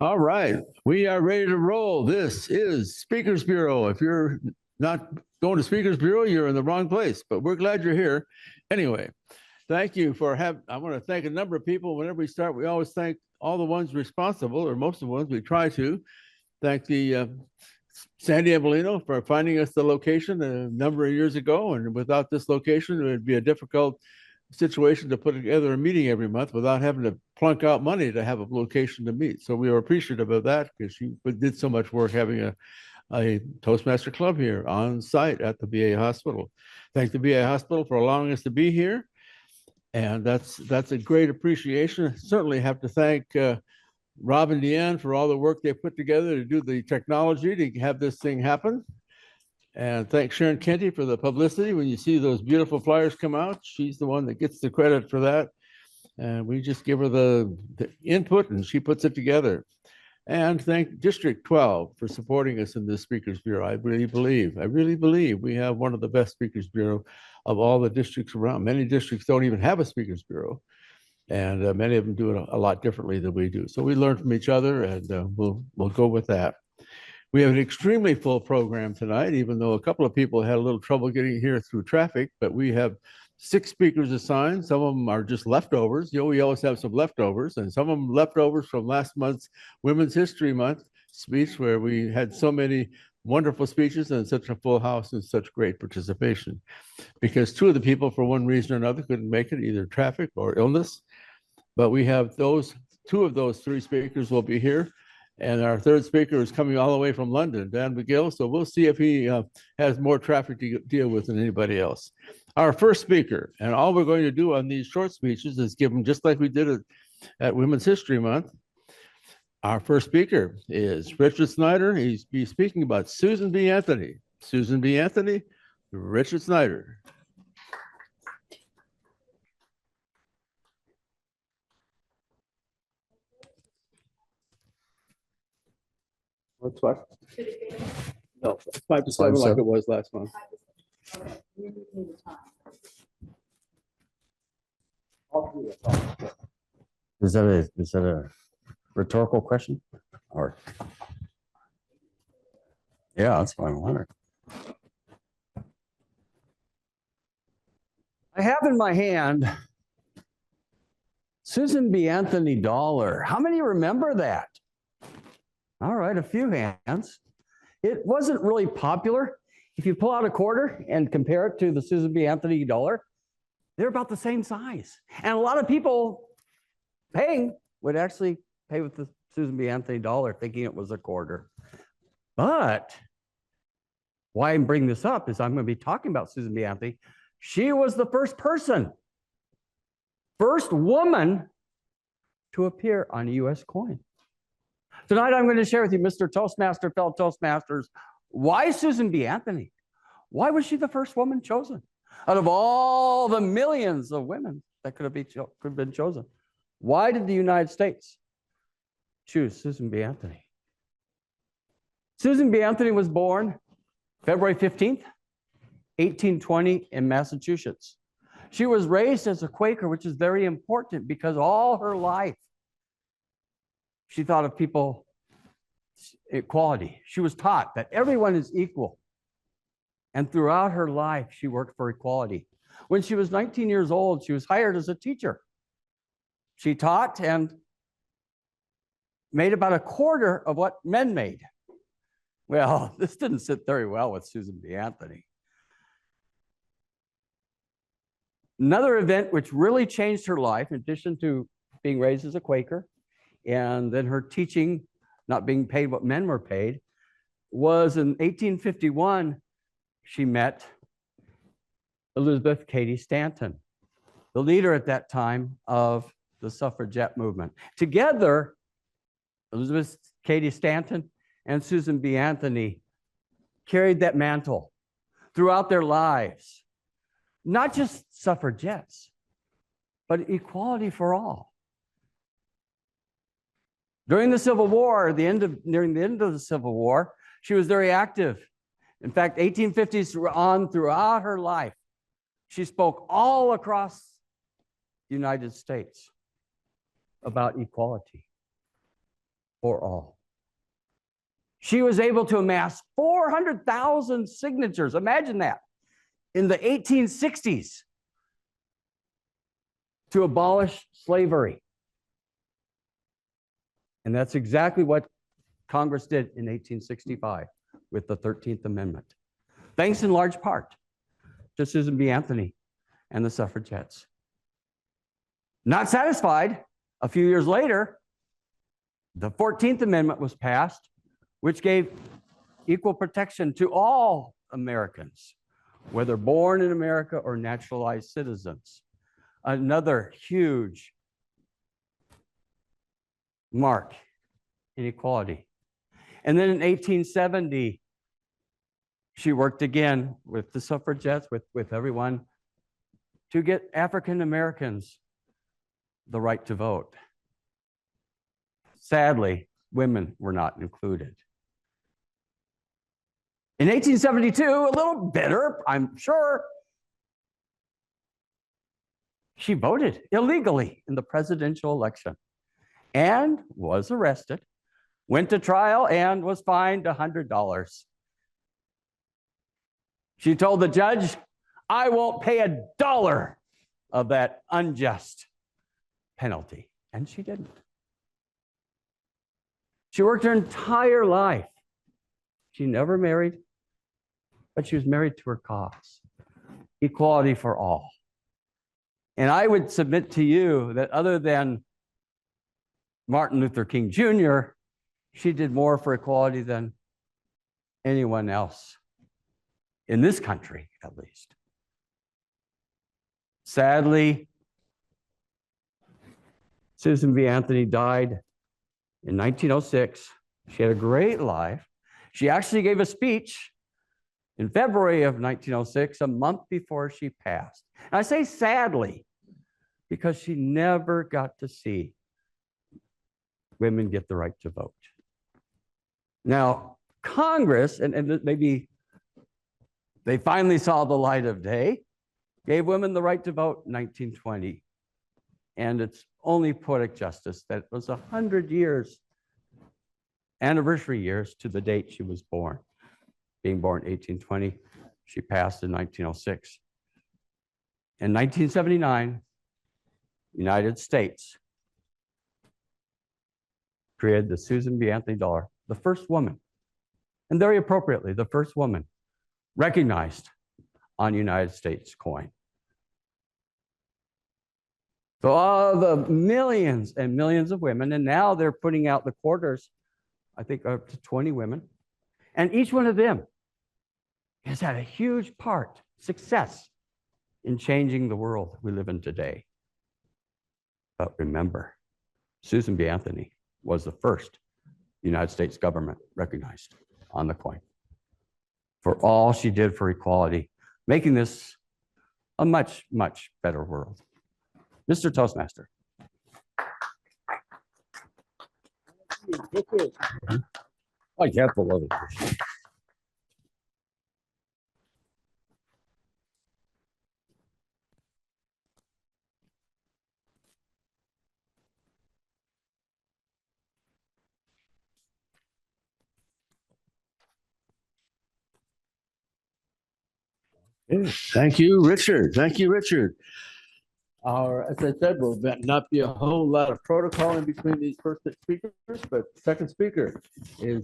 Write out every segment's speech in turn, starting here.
All right, we are ready to roll. This is Speakers Bureau. If you're not going to Speakers Bureau, you're in the wrong place, but we're glad you're here. Anyway, thank you for having, I want to thank a number of people. Whenever we start, we always thank all the ones responsible, or most of the ones we try to. Thank the Sandy Evelino for finding us the location a number of years ago. And without this location, it would be a difficult situation to put together a meeting every month without having to plunk out money to have a location to meet. So we were appreciative of that because she did so much work having a Toastmaster club here on site at the VA hospital. Thank the VA hospital for allowing us to be here. And that's a great appreciation. Certainly have to thank Rob and Deanne for all the work they put together to do the technology to have this thing happen. And thank Sharon Kenty for the publicity. When you see those beautiful flyers come out, she's the one that gets the credit for that. And we just give her the input and she puts it together. And thank District 12 for supporting us in this Speakers Bureau. I really believe we have one of the best Speakers Bureau of all the districts around. Many districts don't even have a Speakers Bureau. And many of them do it a lot differently than we do. So we learn from each other, and we'll go with that. We have an extremely full program tonight, even though a couple of people had a little trouble getting here through traffic, but we have 6 speakers assigned. Some of them are just leftovers. You know, we always have some leftovers, and some of them leftovers from last month's Women's History Month speech, where we had so many wonderful speeches and such a full house and such great participation. Because 2 of the people, for one reason or another, couldn't make it, either traffic or illness. But we have 2 of those 3 speakers will be here. And our 3rd speaker is coming all the way from London, Dan McGill. So we'll see if he has more traffic to deal with than anybody else. Our first speaker, and all we're going to do on these short speeches is give them just like we did at Women's History Month. Our first speaker is Richard Snyder. He's speaking about Susan B. Anthony. Susan B. Anthony, Richard Snyder. What's what? No, 5 to 7 like it was last month. Is that a rhetorical question? Or yeah, that's what I wonder. I have in my hand Susan B. Anthony dollar. How many remember that? All right, a few hands. It wasn't really popular. If you pull out a quarter and compare it to the Susan B. Anthony dollar, they're about the same size. And a lot of people paying would actually pay with the Susan B. Anthony dollar thinking it was a quarter. But why I'm bringing this up is I'm going to be talking about Susan B. Anthony. She was the first person, first woman to appear on a U.S. coin. Tonight, I'm going to share with you, Mr. Toastmaster, fellow Toastmasters, why Susan B. Anthony? Why was she the first woman chosen? Out of all the millions of women that could have been chosen, why did the United States choose Susan B. Anthony? Susan B. Anthony was born February 15th, 1820 in Massachusetts. She was raised as a Quaker, which is very important because all her life, she thought of people equality. She was taught that everyone is equal. And throughout her life, she worked for equality. When she was 19 years old, she was hired as a teacher. She taught and made about a quarter of what men made. Well, this didn't sit very well with Susan B. Anthony. Another event which really changed her life, in addition to being raised as a Quaker, and then her teaching not being paid what men were paid, was in 1851, she met Elizabeth Cady Stanton, the leader at that time of the suffragette movement. Together, Elizabeth Cady Stanton and Susan B. Anthony carried that mantle throughout their lives. Not just suffragettes, but equality for all. During the Civil War, nearing the end of the Civil War, she was very active. In fact, 1850s on throughout her life, she spoke all across the United States about equality. for all. She was able to amass 400,000 signatures. Imagine that, in the 1860s, to abolish slavery. And that's exactly what Congress did in 1865 with the 13th Amendment, thanks in large part to Susan B. Anthony and the suffragettes. Not satisfied, a few years later, the 14th Amendment was passed, which gave equal protection to all Americans, whether born in America or naturalized citizens. Another huge mark in equality. And then in 1870, she worked again with the suffragettes, with everyone, to get African Americans the right to vote. Sadly, women were not included. In 1872, a little bitter, I'm sure, she voted illegally in the presidential election and was arrested, went to trial, and was fined $100. She told the judge, "I won't pay $1 of that unjust penalty." And she didn't. She worked her entire life. She never married, but she was married to her cause, equality for all. And I would submit to you that other than Martin Luther King Jr., she did more for equality than anyone else in this country, at least. Sadly, Susan B. Anthony died in 1906. She had a great life. She actually gave a speech in February of 1906, a month before she passed. And I say sadly, because she never got to see women get the right to vote. Now, Congress, and maybe they finally saw the light of day, gave women the right to vote in 1920. And it's only poetic justice that it was 100 years, anniversary years to the date she was born. Being born in 1820, she passed in 1906. In 1979, United States created the Susan B. Anthony dollar, the first woman, and very appropriately, the first woman recognized on United States coin. So all the millions and millions of women, and now they're putting out the quarters, I think up to 20 women, and each one of them has had a huge part, success, in changing the world we live in today. But remember, Susan B. Anthony was the first United States government recognized on the coin for all she did for equality, making this a much, much better world. Mr. Toastmaster. I can't believe it. Thank you, Richard. Thank you, Richard. As I said, will not be a whole lot of protocol in between these first speakers, but second speaker is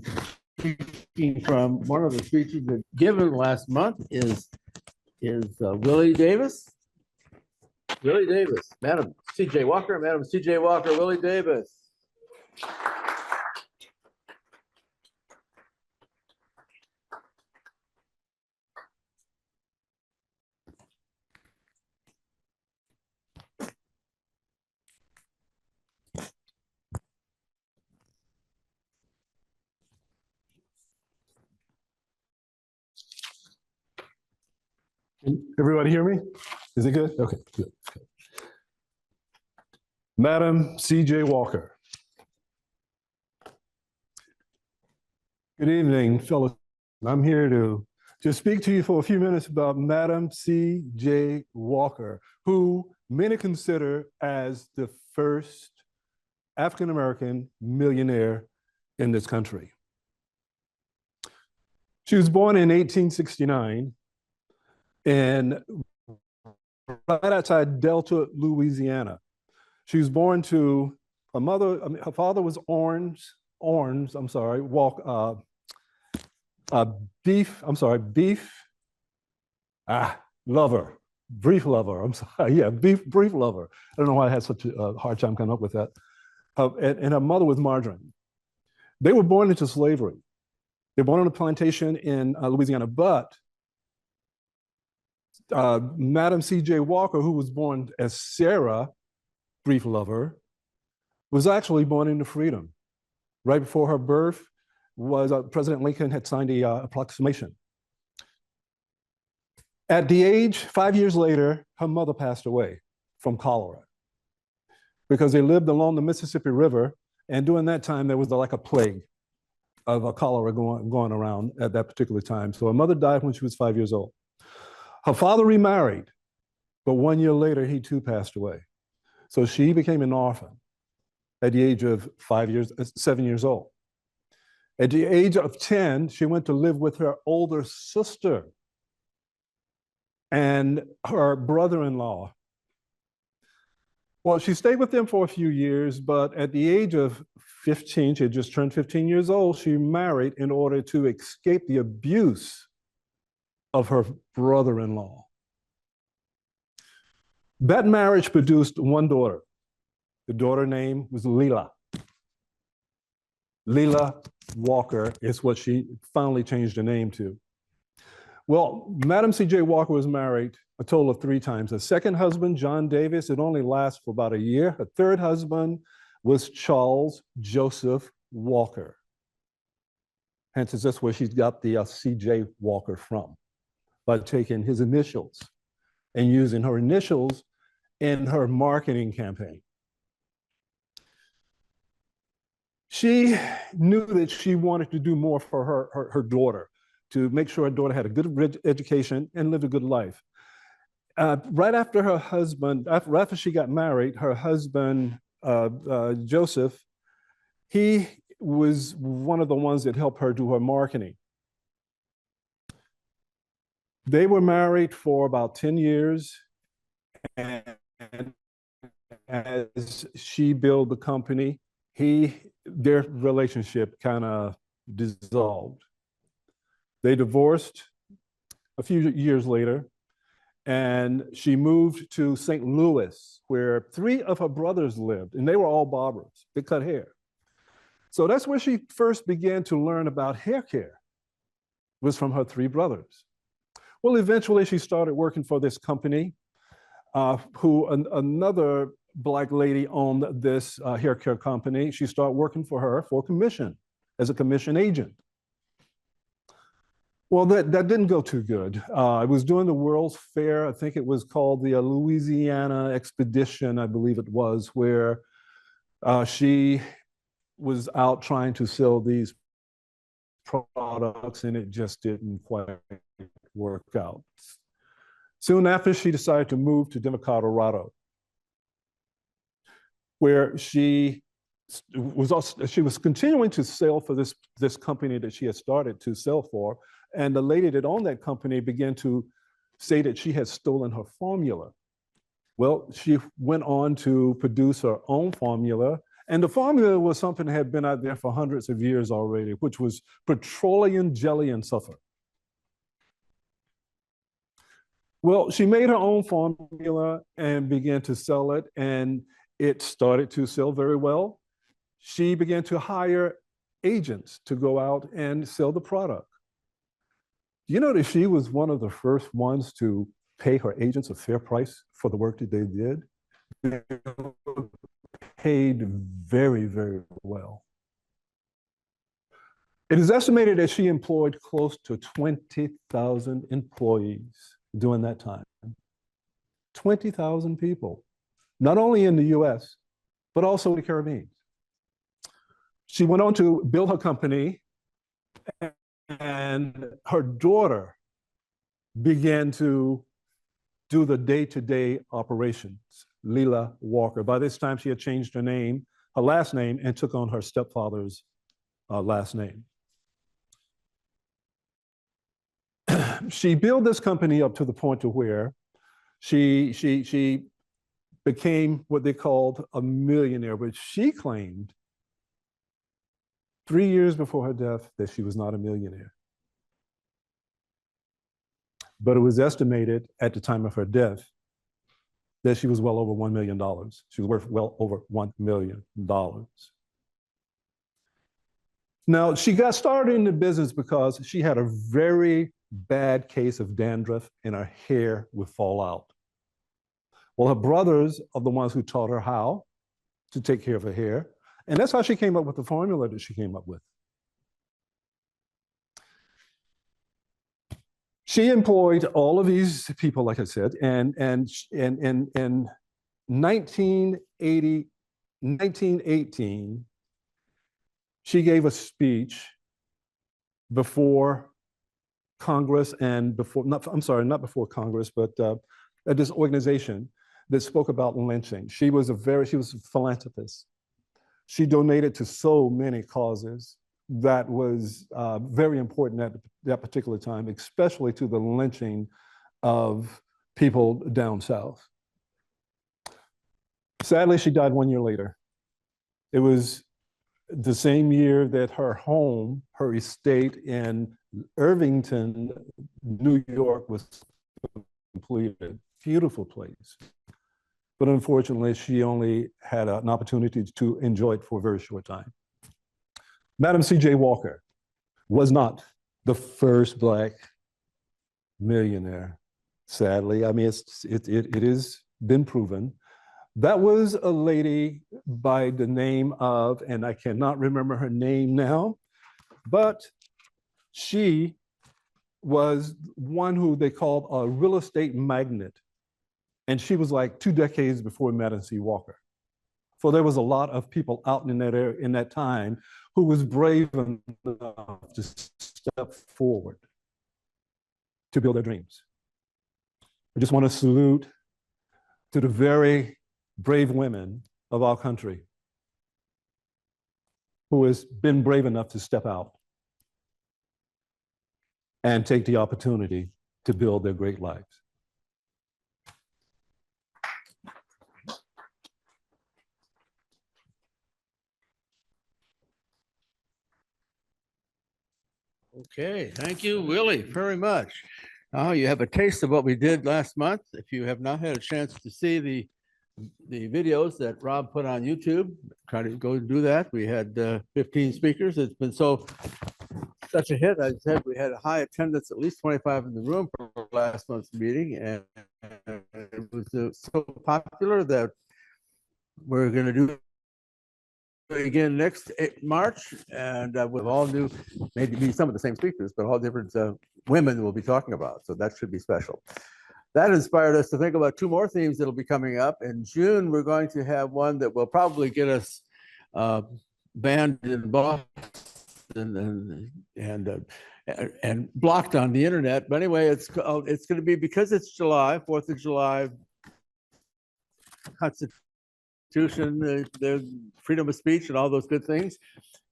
speaking from one of the speeches that given last month is Willie Davis. Willie Davis, Madam C.J. Walker, Madam C.J. Walker, Willie Davis. Can everybody hear me? Is it good? Okay, good. Madam C.J. Walker. Good evening, fellow. I'm here to speak to you for a few minutes about Madam C.J. Walker, who many consider as the first African-American millionaire in this country. She was born in 1869 in right outside Delta, Louisiana. She was born to her mother. Her father was beef lover, brief lover. I'm sorry, yeah, brief lover. I don't know why I had such a hard time coming up with that. And her mother was margarine. They were born into slavery. They were born on a plantation in Louisiana, but Madam C.J. Walker, who was born as Sarah, brief lover, was actually born into freedom. Right before her birth, President Lincoln had signed a proclamation. At the age, 5 years later, her mother passed away from cholera because they lived along the Mississippi River, and during that time, there was like a plague of a cholera going around at that particular time. So her mother died when she was 5 years old. Her father remarried, but 1 year later, he too passed away. So she became an orphan at the age of 7 years old. At the age of 10, she went to live with her older sister and her brother-in-law. Well, she stayed with them for a few years, but at the age of 15, she had just turned 15 years old, she married in order to escape the abuse of her brother-in-law. That marriage produced one daughter. The daughter name was Leela. Leela Walker is what she finally changed her name to. Well, Madam C.J. Walker was married a total of 3 times. Her second husband, John Davis, it only lasted for about a year. Her third husband was Charles Joseph Walker. Hence, that's where she's got the C.J. Walker from, by taking his initials and using her initials in her marketing campaign. She knew that she wanted to do more for her daughter, to make sure her daughter had a good education and lived a good life. Right after her husband, after she got married, her husband, Joseph, he was one of the ones that helped her do her marketing. They were married for about 10 years, and as she built the company, their relationship kind of dissolved. They divorced a few years later, and she moved to St. Louis, where 3 of her brothers lived, and they were all barbers. They cut hair. So that's where she first began to learn about hair care, was from her 3 brothers. Well, eventually she started working for this company, another Black lady owned this hair care company. She started working for her for commission, as a commission agent. Well, that didn't go too good. I was doing the World's Fair. I think it was called the Louisiana Expedition, I believe it was, where she was out trying to sell these products, and it just didn't quite work out. Soon after, she decided to move to Denver, Colorado, where she was continuing to sell for this company that she had started to sell for. And the lady that owned that company began to say that she had stolen her formula. Well, she went on to produce her own formula. And the formula was something that had been out there for hundreds of years already, which was petroleum jelly and sulfur. Well, she made her own formula and began to sell it, and it started to sell very well. She began to hire agents to go out and sell the product. You know that she was one of the first ones to pay her agents a fair price for the work that they did? They were paid very, very well. It is estimated that she employed close to 20,000 employees during that time. 20,000 people, not only in the US, but also in the Caribbean. She went on to build her company, and her daughter began to do the day-to-day operations, Leela Walker. By this time, she had changed her name, her last name, and took on her stepfather's last name. She built this company up to the point to where she became what they called a millionaire, which she claimed 3 years before her death that she was not a millionaire. But it was estimated at the time of her death that she was well over $1 million. She was worth well over $1 million. Now, she got started in the business because she had a very bad case of dandruff and her hair would fall out. Well, her brothers are the ones who taught her how to take care of her hair. And that's how she came up with the formula that she came up with. She employed all of these people, like I said, and in 1918, she gave a speech before Congress and before, not before Congress, but at this organization that spoke about lynching. She was a philanthropist. She donated to so many causes that was very important at that particular time, especially to the lynching of people down south. Sadly, she died 1 year later. It was the same year that her home, her estate in Irvington, New York was completed. Beautiful place. But unfortunately, she only had an opportunity to enjoy it for a very short time. Madam C.J. Walker was not the first Black millionaire, sadly. I mean, it has been proven. That was a lady by the name of, and I cannot remember her name now, but she was one who they called a real estate magnate. And she was like 2 decades before Madam C. Walker. So there was a lot of people out in that area in that time who was brave enough to step forward to build their dreams. I just want to salute to the very brave women of our country who has been brave enough to step out and take the opportunity to build their great lives. Okay, thank you, Willie, very much. Now you have a taste of what we did last month. If you have not had a chance to see the videos that Rob put on YouTube, try to go do that. We had 15 speakers. It's been such a hit. I said we had a high attendance, at least 25 in the room for last month's meeting, and it was so popular that we're going to do again next March, and with all new, maybe some of the same speakers, but all different women we'll be talking about. So that should be special. That inspired us to think about 2 more themes that'll be coming up. In June, we're going to have one that will probably get us banned in Boston and blocked on the internet. But anyway, it's going to be, because it's July, 4th of July, Constitution, the freedom of speech and all those good things.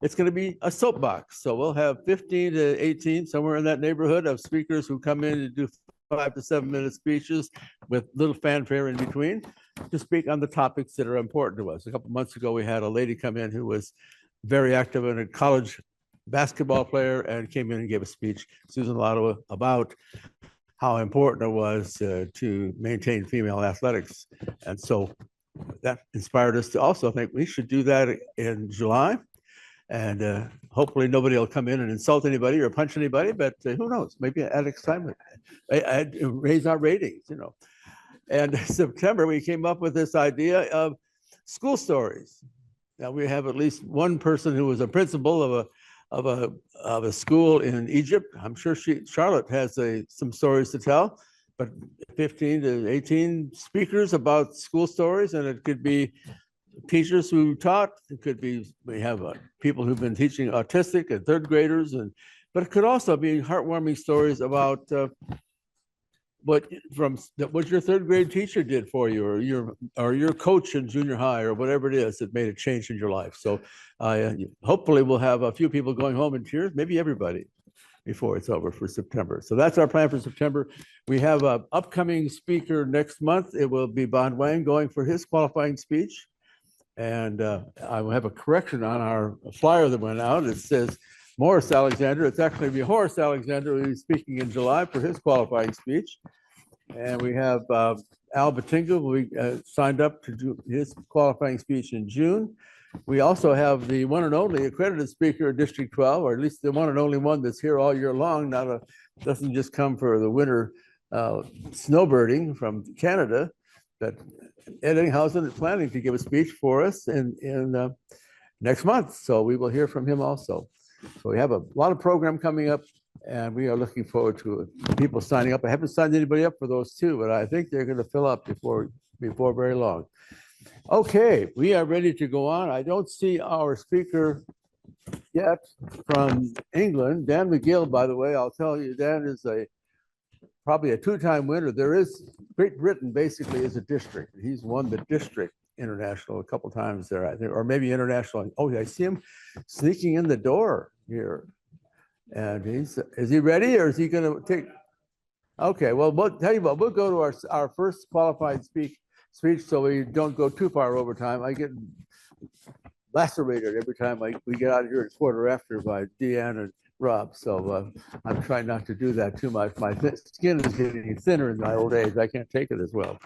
It's going to be a soapbox. So we'll have 15 to 18, somewhere in that neighborhood, of speakers who come in to do 5 to 7 minute speeches with little fanfare in between to speak on the topics that are important to us. A couple months ago, we had a lady come in who was very active in a college basketball player and came in and gave a speech, Susan Lotto, about how important it was to maintain female athletics. And so that inspired us to also think we should do that in July. And hopefully nobody will come in and insult anybody or punch anybody, but who knows, maybe add excitement, raise our ratings, you know. And in September, we came up with this idea of school stories. Now we have at least one person who was a principal of a school in Egypt. I'm sure Charlotte has some stories to tell, but 15 to 18 speakers about school stories, and it could be teachers who taught. It could be, we have people who've been teaching autistic and 3rd graders, but it could also be heartwarming stories about what what your third grade teacher did for you, or your coach in junior high, or whatever it is that made a change in your life. So hopefully we'll have a few people going home in tears, maybe everybody, before it's over for September. So that's our plan for September. We have an upcoming speaker next month. It will be Bon Wang going for his qualifying speech. And I will have a correction on our flyer that went out. It says Morris Alexander. It's actually be Horace Alexander who is speaking in July for his qualifying speech. And we have Al Batinga, we signed up to do his qualifying speech in June. We also have the one and only accredited speaker of District 12, or at least the one and only one that's here all year long, doesn't just come for the winter snowbirding from Canada. That Ed Inghausen is planning to give a speech for us in next month. So we will hear from him also. So we have a lot of program coming up, and we are looking forward to people signing up. I haven't signed anybody up for those two, but I think they're going to fill up before very long. Okay, we are ready to go on. I don't see our speaker yet from England. Dan McGill, by the way, I'll tell you, Dan is probably a two-time winner. There is, Great Britain basically is a district. He's won the district international a couple times there, I think, or maybe international. Oh, I see him sneaking in the door here. And is he ready, or is he going to take? Okay, well, we'll tell you what, we'll go to our first qualified speech so we don't go too far over time. I get lacerated every time we get out of here at 1/4 by Deanne and Rob. So I'm trying not to do that too much. My skin is getting thinner in my old age. I can't take it as well.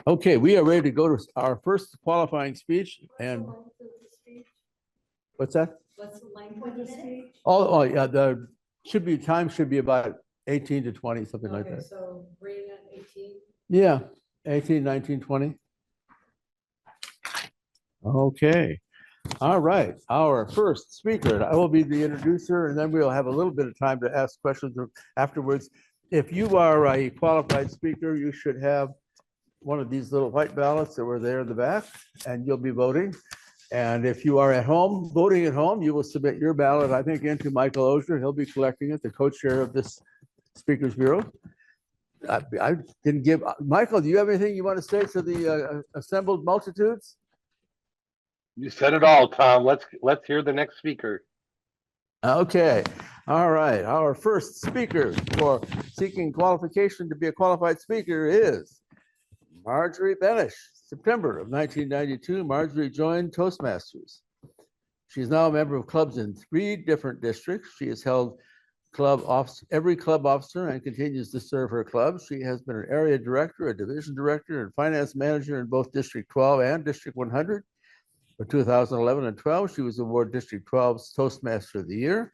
Okay, we are ready to go to our first qualifying speech. And what's that? What's the length of the speech? Oh yeah, the time should be about 18 to 20, something like that. So bring at 18. Yeah, 18, 19, 20. Okay. All right. Our first speaker, I will be the introducer, and then we'll have a little bit of time to ask questions afterwards. If you are a qualified speaker, you should have one of these little white ballots that were there in the back, and you'll be voting. And if you are at home, voting at home, you will submit your ballot, I think, into Michael Ozier. He'll be collecting it, the co-chair of this Speakers Bureau. I didn't give, Michael, do you have anything you want to say to the assembled multitudes? You said it all, Tom. Let's hear the next speaker. Okay. All right. Our first speaker for seeking qualification to be a qualified speaker is Marjorie Benish. September of 1992, Marjorie joined Toastmasters. She's now a member of clubs in 3 different districts. She has held every club officer and continues to serve her club. She has been an area director, a division director, and finance manager in both District 12 and District 100. For 2011 and 12, she was awarded District 12's Toastmaster of the Year.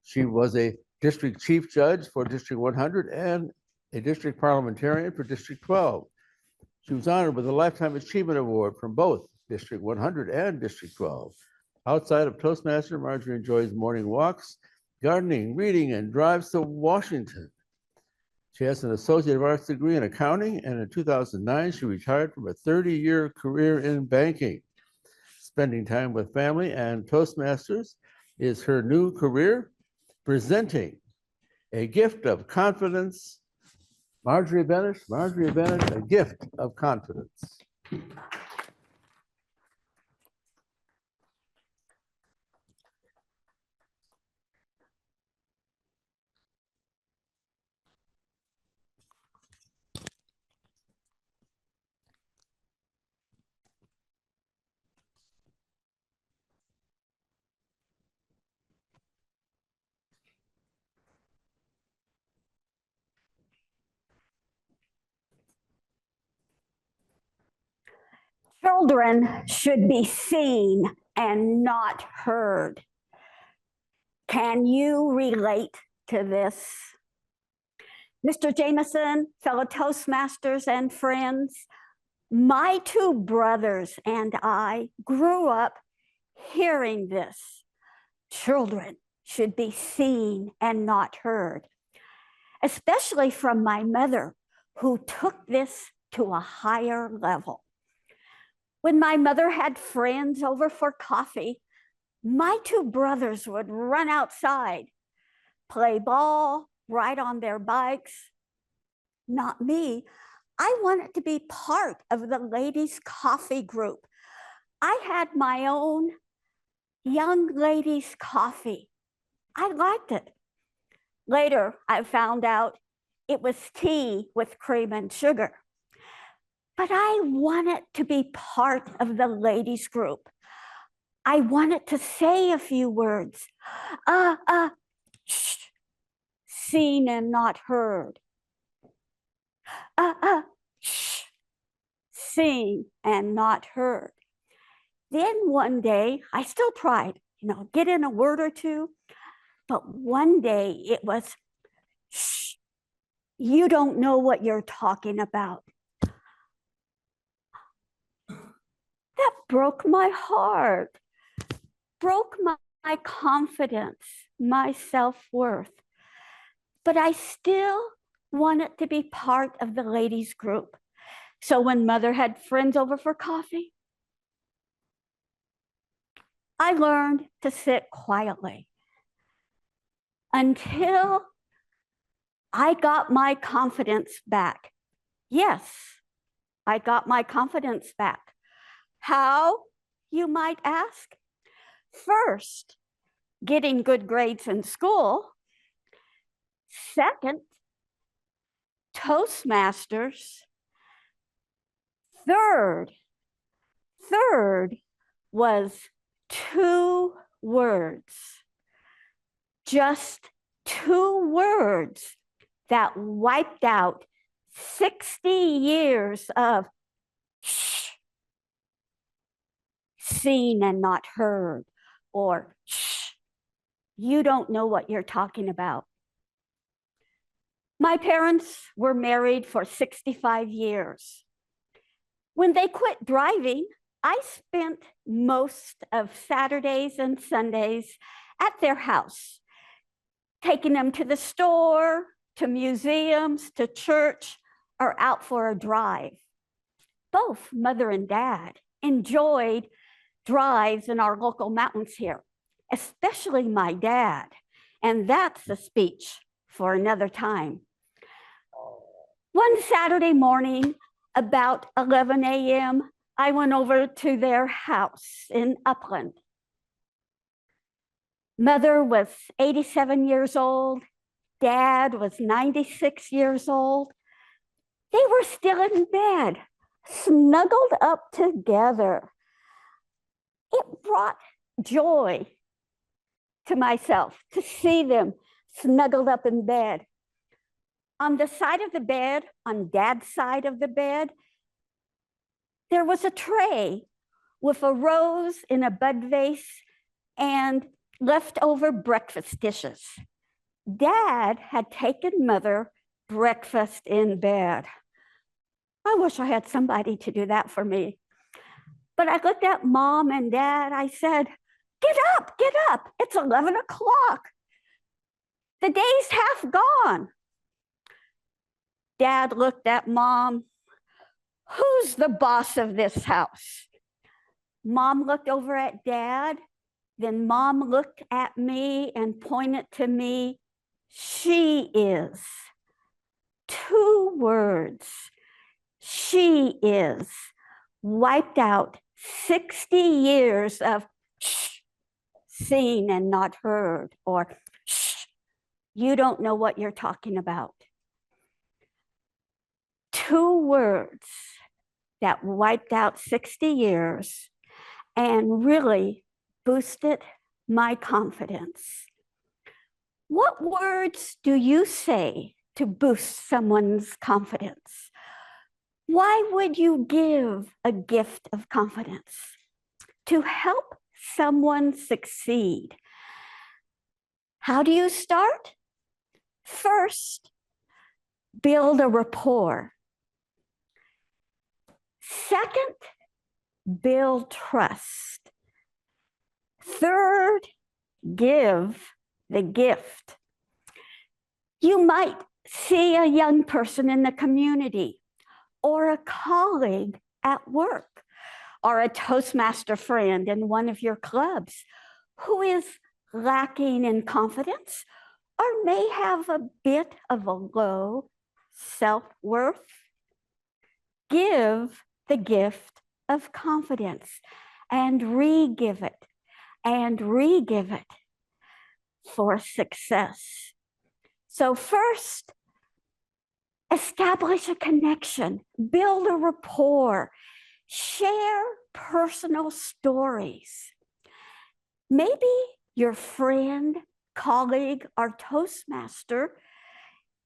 She was a district chief judge for District 100 and a district parliamentarian for District 12. She was honored with a Lifetime Achievement Award from both District 100 and District 12. Outside of Toastmaster, Marjorie enjoys morning walks, gardening, reading, and drives to Washington. She has an Associate of Arts degree in accounting, and in 2009, she retired from a 30-year career in banking. Spending time with family and Toastmasters is her new career, presenting a gift of confidence. Marjorie Benish, a gift of confidence. Children should be seen and not heard. Can you relate to this? Mr. Jameson, fellow Toastmasters and friends, my 2 brothers and I grew up hearing this. Children should be seen and not heard, especially from my mother, who took this to a higher level. When my mother had friends over for coffee, my 2 brothers would run outside, play ball, ride on their bikes. not me. I wanted to be part of the ladies' coffee group. I had my own young ladies' coffee. I liked it. Later, I found out it was tea with cream and sugar. But I wanted to be part of the ladies' group. I wanted to say a few words. Shh, seen and not heard. Shh, seen and not heard. Then one day, I still tried, get in a word or two. But one day it was, shh, you don't know what you're talking about. That broke my heart, broke my confidence, my self-worth. But I still wanted to be part of the ladies' group. So when Mother had friends over for coffee, I learned to sit quietly until I got my confidence back. Yes, I got my confidence back. How, you might ask? First, getting good grades in school. Second, Toastmasters. Third was 2 words. Just 2 words that wiped out 60 years of shh, seen and not heard, or shh, you don't know what you're talking about. My parents were married for 65 years. When they quit driving, I spent most of Saturdays and Sundays at their house, taking them to the store, to museums, to church, or out for a drive. Both Mother and Dad enjoyed drives in our local mountains here, especially my dad. And that's a speech for another time. One Saturday morning, about 11 a.m., I went over to their house in Upland. Mother was 87 years old. Dad was 96 years old. They were still in bed, snuggled up together. It brought joy to myself to see them snuggled up in bed. On the side of the bed, on Dad's side of the bed, there was a tray with a rose in a bud vase and leftover breakfast dishes. Dad had taken Mother breakfast in bed. I wish I had somebody to do that for me. But I looked at Mom and Dad. I said, get up, it's 11 o'clock. The day's half gone. Dad looked at Mom. Who's the boss of this house? Mom looked over at Dad. Then Mom looked at me and pointed to me. She is. 2 words. She is. Wiped out 60 years of shh, seen and not heard, or shh, you don't know what you're talking about. 2 words that wiped out 60 years and really boosted my confidence. What words do you say to boost someone's confidence? Why would you give a gift of confidence? To help someone succeed. How do you start? First, build a rapport. Second, build trust. Third, give the gift. You might see a young person in the community, or a colleague at work, or a Toastmaster friend in one of your clubs who is lacking in confidence or may have a bit of a low self-worth. Give the gift of confidence and re-give it and re-give it for success. So first, establish a connection, build a rapport, share personal stories. Maybe your friend, colleague, or Toastmaster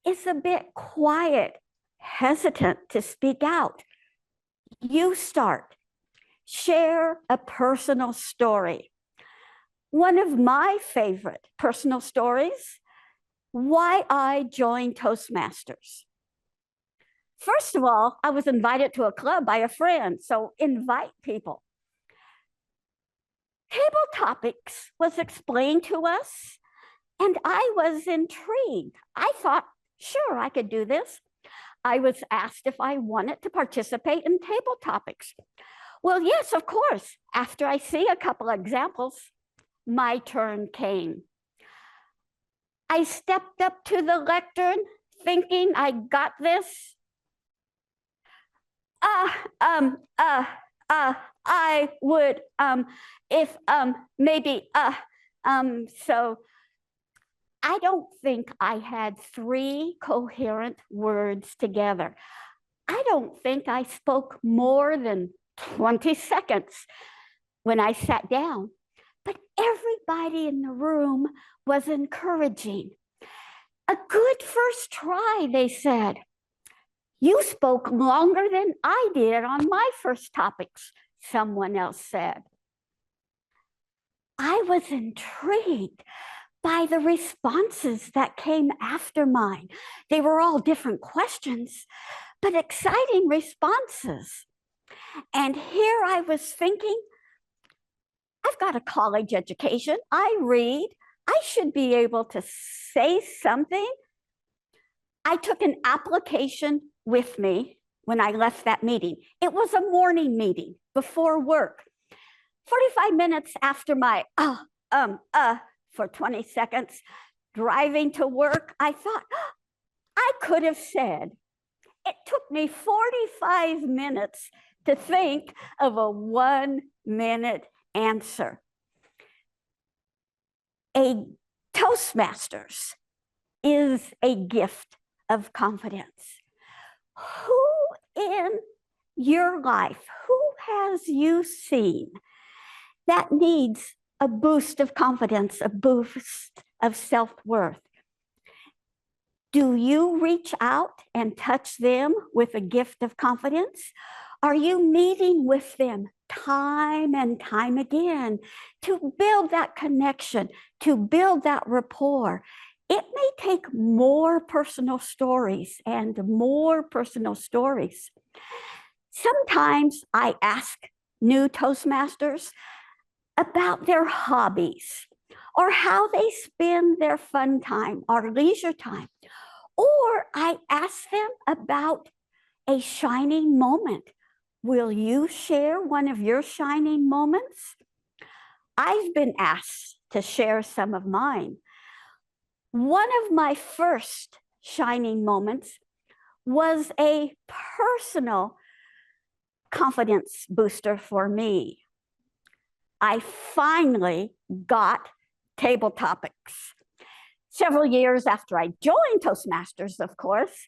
is a bit quiet, hesitant to speak out. You start. Share a personal story. One of my favorite personal stories, why I joined Toastmasters. First of all, I was invited to a club by a friend, so invite people. Table topics was explained to us, and I was intrigued. I thought, sure, I could do this. I was asked if I wanted to participate in table topics. Well, yes, of course. After I see a couple of examples, my turn came. I stepped up to the lectern thinking I got this. I would, if maybe, so I don't think I had 3 coherent words together. I don't think I spoke more than 20 seconds when I sat down, but everybody in the room was encouraging. A good first try, they said. You spoke longer than I did on my first topics, someone else said. I was intrigued by the responses that came after mine. They were all different questions, but exciting responses. And here I was thinking, I've got a college education. I read. I should be able to say something. I took an application with me when I left that meeting. It was a morning meeting before work. 45 minutes after my for 20 seconds driving to work, I thought, I could have said. It took me 45 minutes to think of a 1-minute answer. A Toastmasters is a gift of confidence. Who in your life, who has you seen that needs a boost of confidence, a boost of self-worth? Do you reach out and touch them with a gift of confidence? Are you meeting with them time and time again to build that connection, to build that rapport? It may take more personal stories and more personal stories. Sometimes I ask new Toastmasters about their hobbies or how they spend their fun time or leisure time. Or I ask them about a shining moment. Will you share one of your shining moments? I've been asked to share some of mine. One of my first shining moments was a personal confidence booster for me. I finally got table topics. Several years after I joined Toastmasters, of course,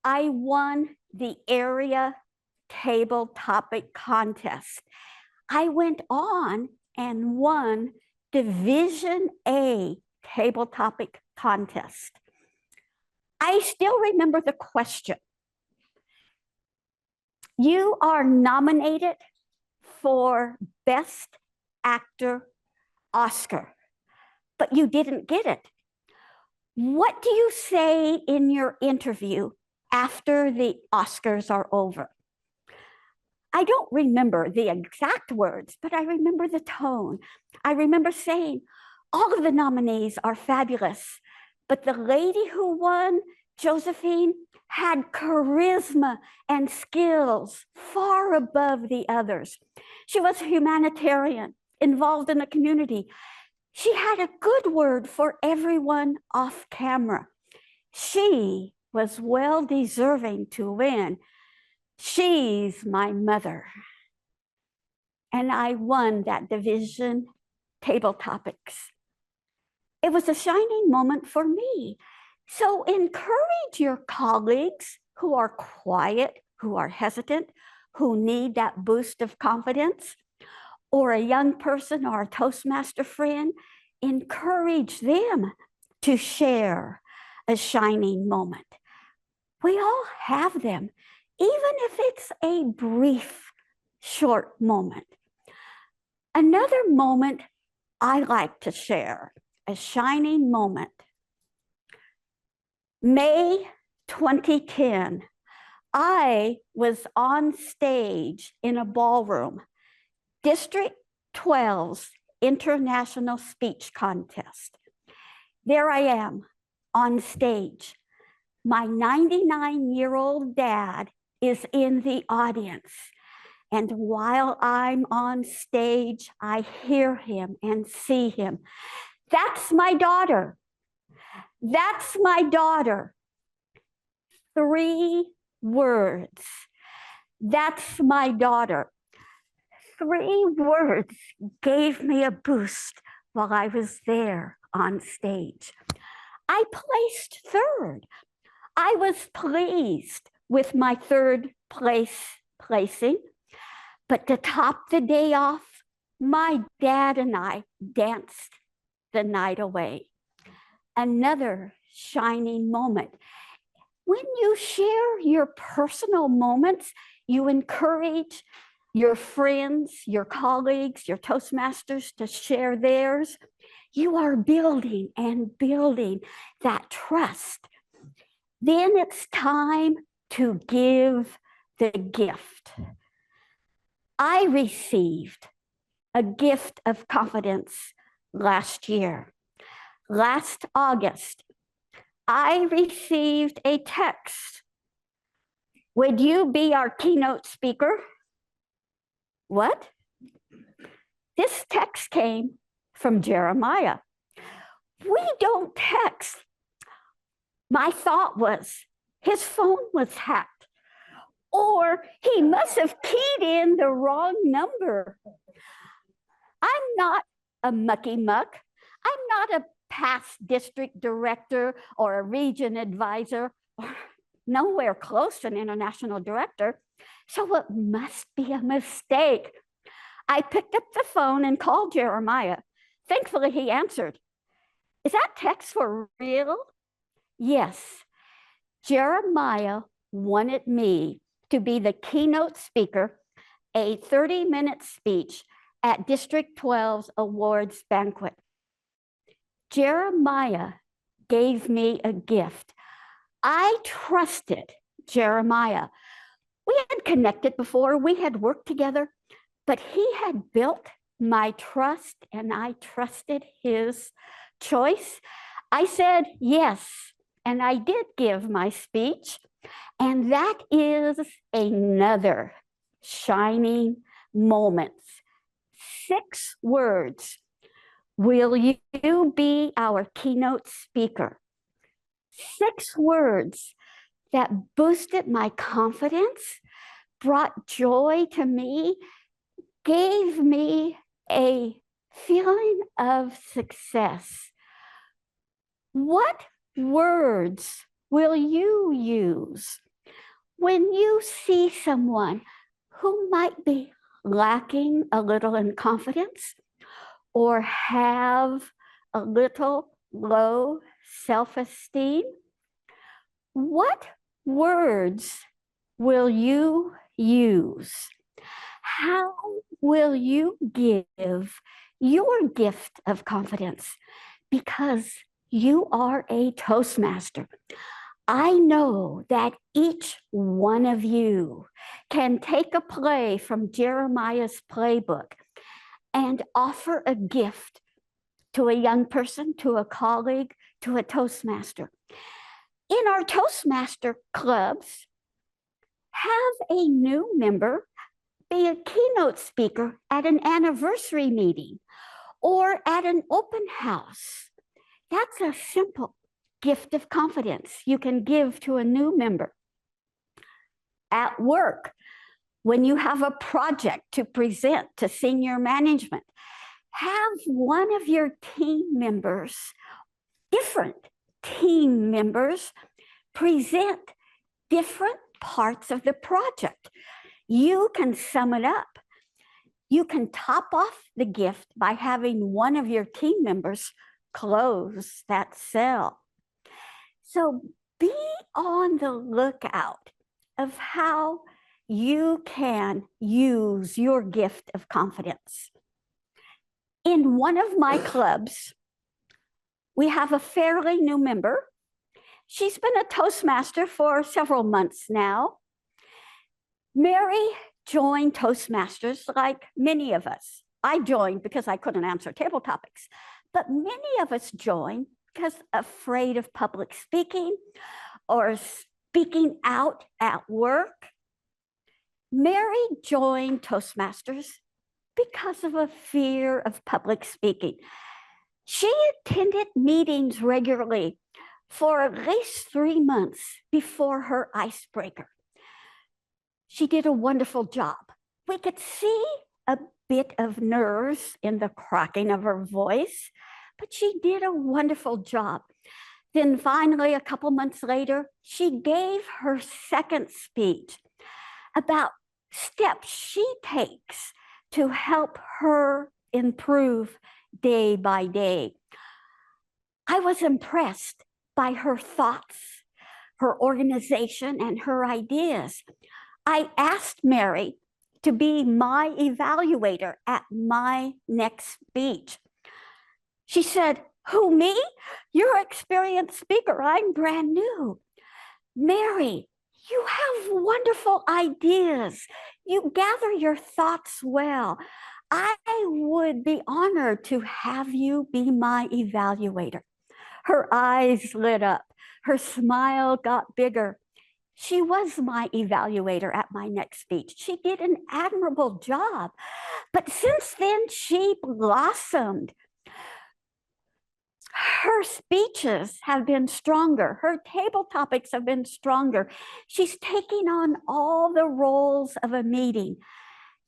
I won the area table topic contest. I went on and won Division A table topic contest. I still remember the question. You are nominated for Best Actor Oscar, but you didn't get it. What do you say in your interview after the Oscars are over? I don't remember the exact words, but I remember the tone. I remember saying, all of the nominees are fabulous, but the lady who won, Josephine, had charisma and skills far above the others. She was a humanitarian, involved in the community. She had a good word for everyone off camera. She was well deserving to win. She's my mother. And I won that division table topics. It was a shining moment for me. So encourage your colleagues who are quiet, who are hesitant, who need that boost of confidence, or a young person or a Toastmaster friend. Encourage them to share a shining moment. We all have them, even if it's a brief, short moment. Another moment I like to share, a shining moment. May 2010, I was on stage in a ballroom, District 12's International Speech Contest. There I am on stage. My 99-year-old dad is in the audience. And while I'm on stage, I hear him and see him. That's my daughter. That's my daughter. 3 words. That's my daughter. 3 words gave me a boost while I was there on stage. I placed 3rd. I was pleased with my 3rd place placing. But to top the day off, my dad and I danced the night away. Another shining moment. When you share your personal moments, you encourage your friends, your colleagues, your Toastmasters to share theirs. You are building and building that trust. Then it's time to give the gift. I received a gift of confidence last year. Last August, I received a text. Would you be our keynote speaker? What? This text came from Jeremiah. We don't text. My thought was his phone was hacked, or he must have keyed in the wrong number. I'm not a mucky muck. I'm not a past district director or a region advisor, or nowhere close to an international director. So it must be a mistake. I picked up the phone and called Jeremiah. Thankfully, he answered. Is that text for real? Yes. Jeremiah wanted me to be the keynote speaker, a 30-minute speech at District 12's awards banquet. Jeremiah gave me a gift. I trusted Jeremiah. We had connected before, we had worked together, but he had built my trust and I trusted his choice. I said yes, and I did give my speech. And that is another shining moment. 6 words. Will you be our keynote speaker? 6 words that boosted my confidence, brought joy to me, gave me a feeling of success. What words will you use when you see someone who might be lacking a little in confidence or have a little low self-esteem? What words will you use? How will you give your gift of confidence? Because you are a Toastmaster. I know that each one of you can take a play from Jeremiah's playbook and offer a gift to a young person, to a colleague, to a Toastmaster. In our Toastmaster clubs, have a new member be a keynote speaker at an anniversary meeting or at an open house. That's a simple gift of confidence you can give to a new member. At work, when you have a project to present to senior management, have one of your team members, different team members, present different parts of the project. You can sum it up. You can top off the gift by having one of your team members close that cell. So be on the lookout of how you can use your gift of confidence. In one of my clubs, we have a fairly new member. She's been a Toastmaster for several months now. Mary joined Toastmasters like many of us. I joined because I couldn't answer table topics, but many of us joined because afraid of public speaking or speaking out at work. Mary joined Toastmasters because of a fear of public speaking. She attended meetings regularly for at least 3 months before her icebreaker. She did a wonderful job. We could see a bit of nerves in the cracking of her voice, but she did a wonderful job. Then finally, a couple months later, she gave her second speech about steps she takes to help her improve day by day. I was impressed by her thoughts, her organization, and her ideas. I asked Mary to be my evaluator at my next speech. She said, "Who, me? You're an experienced speaker. I'm brand new." "Mary, you have wonderful ideas. You gather your thoughts well. I would be honored to have you be my evaluator." Her eyes lit up. Her smile got bigger. She was my evaluator at my next speech. She did an admirable job. But since then, she blossomed. Her speeches have been stronger. Her table topics have been stronger. She's taking on all the roles of a meeting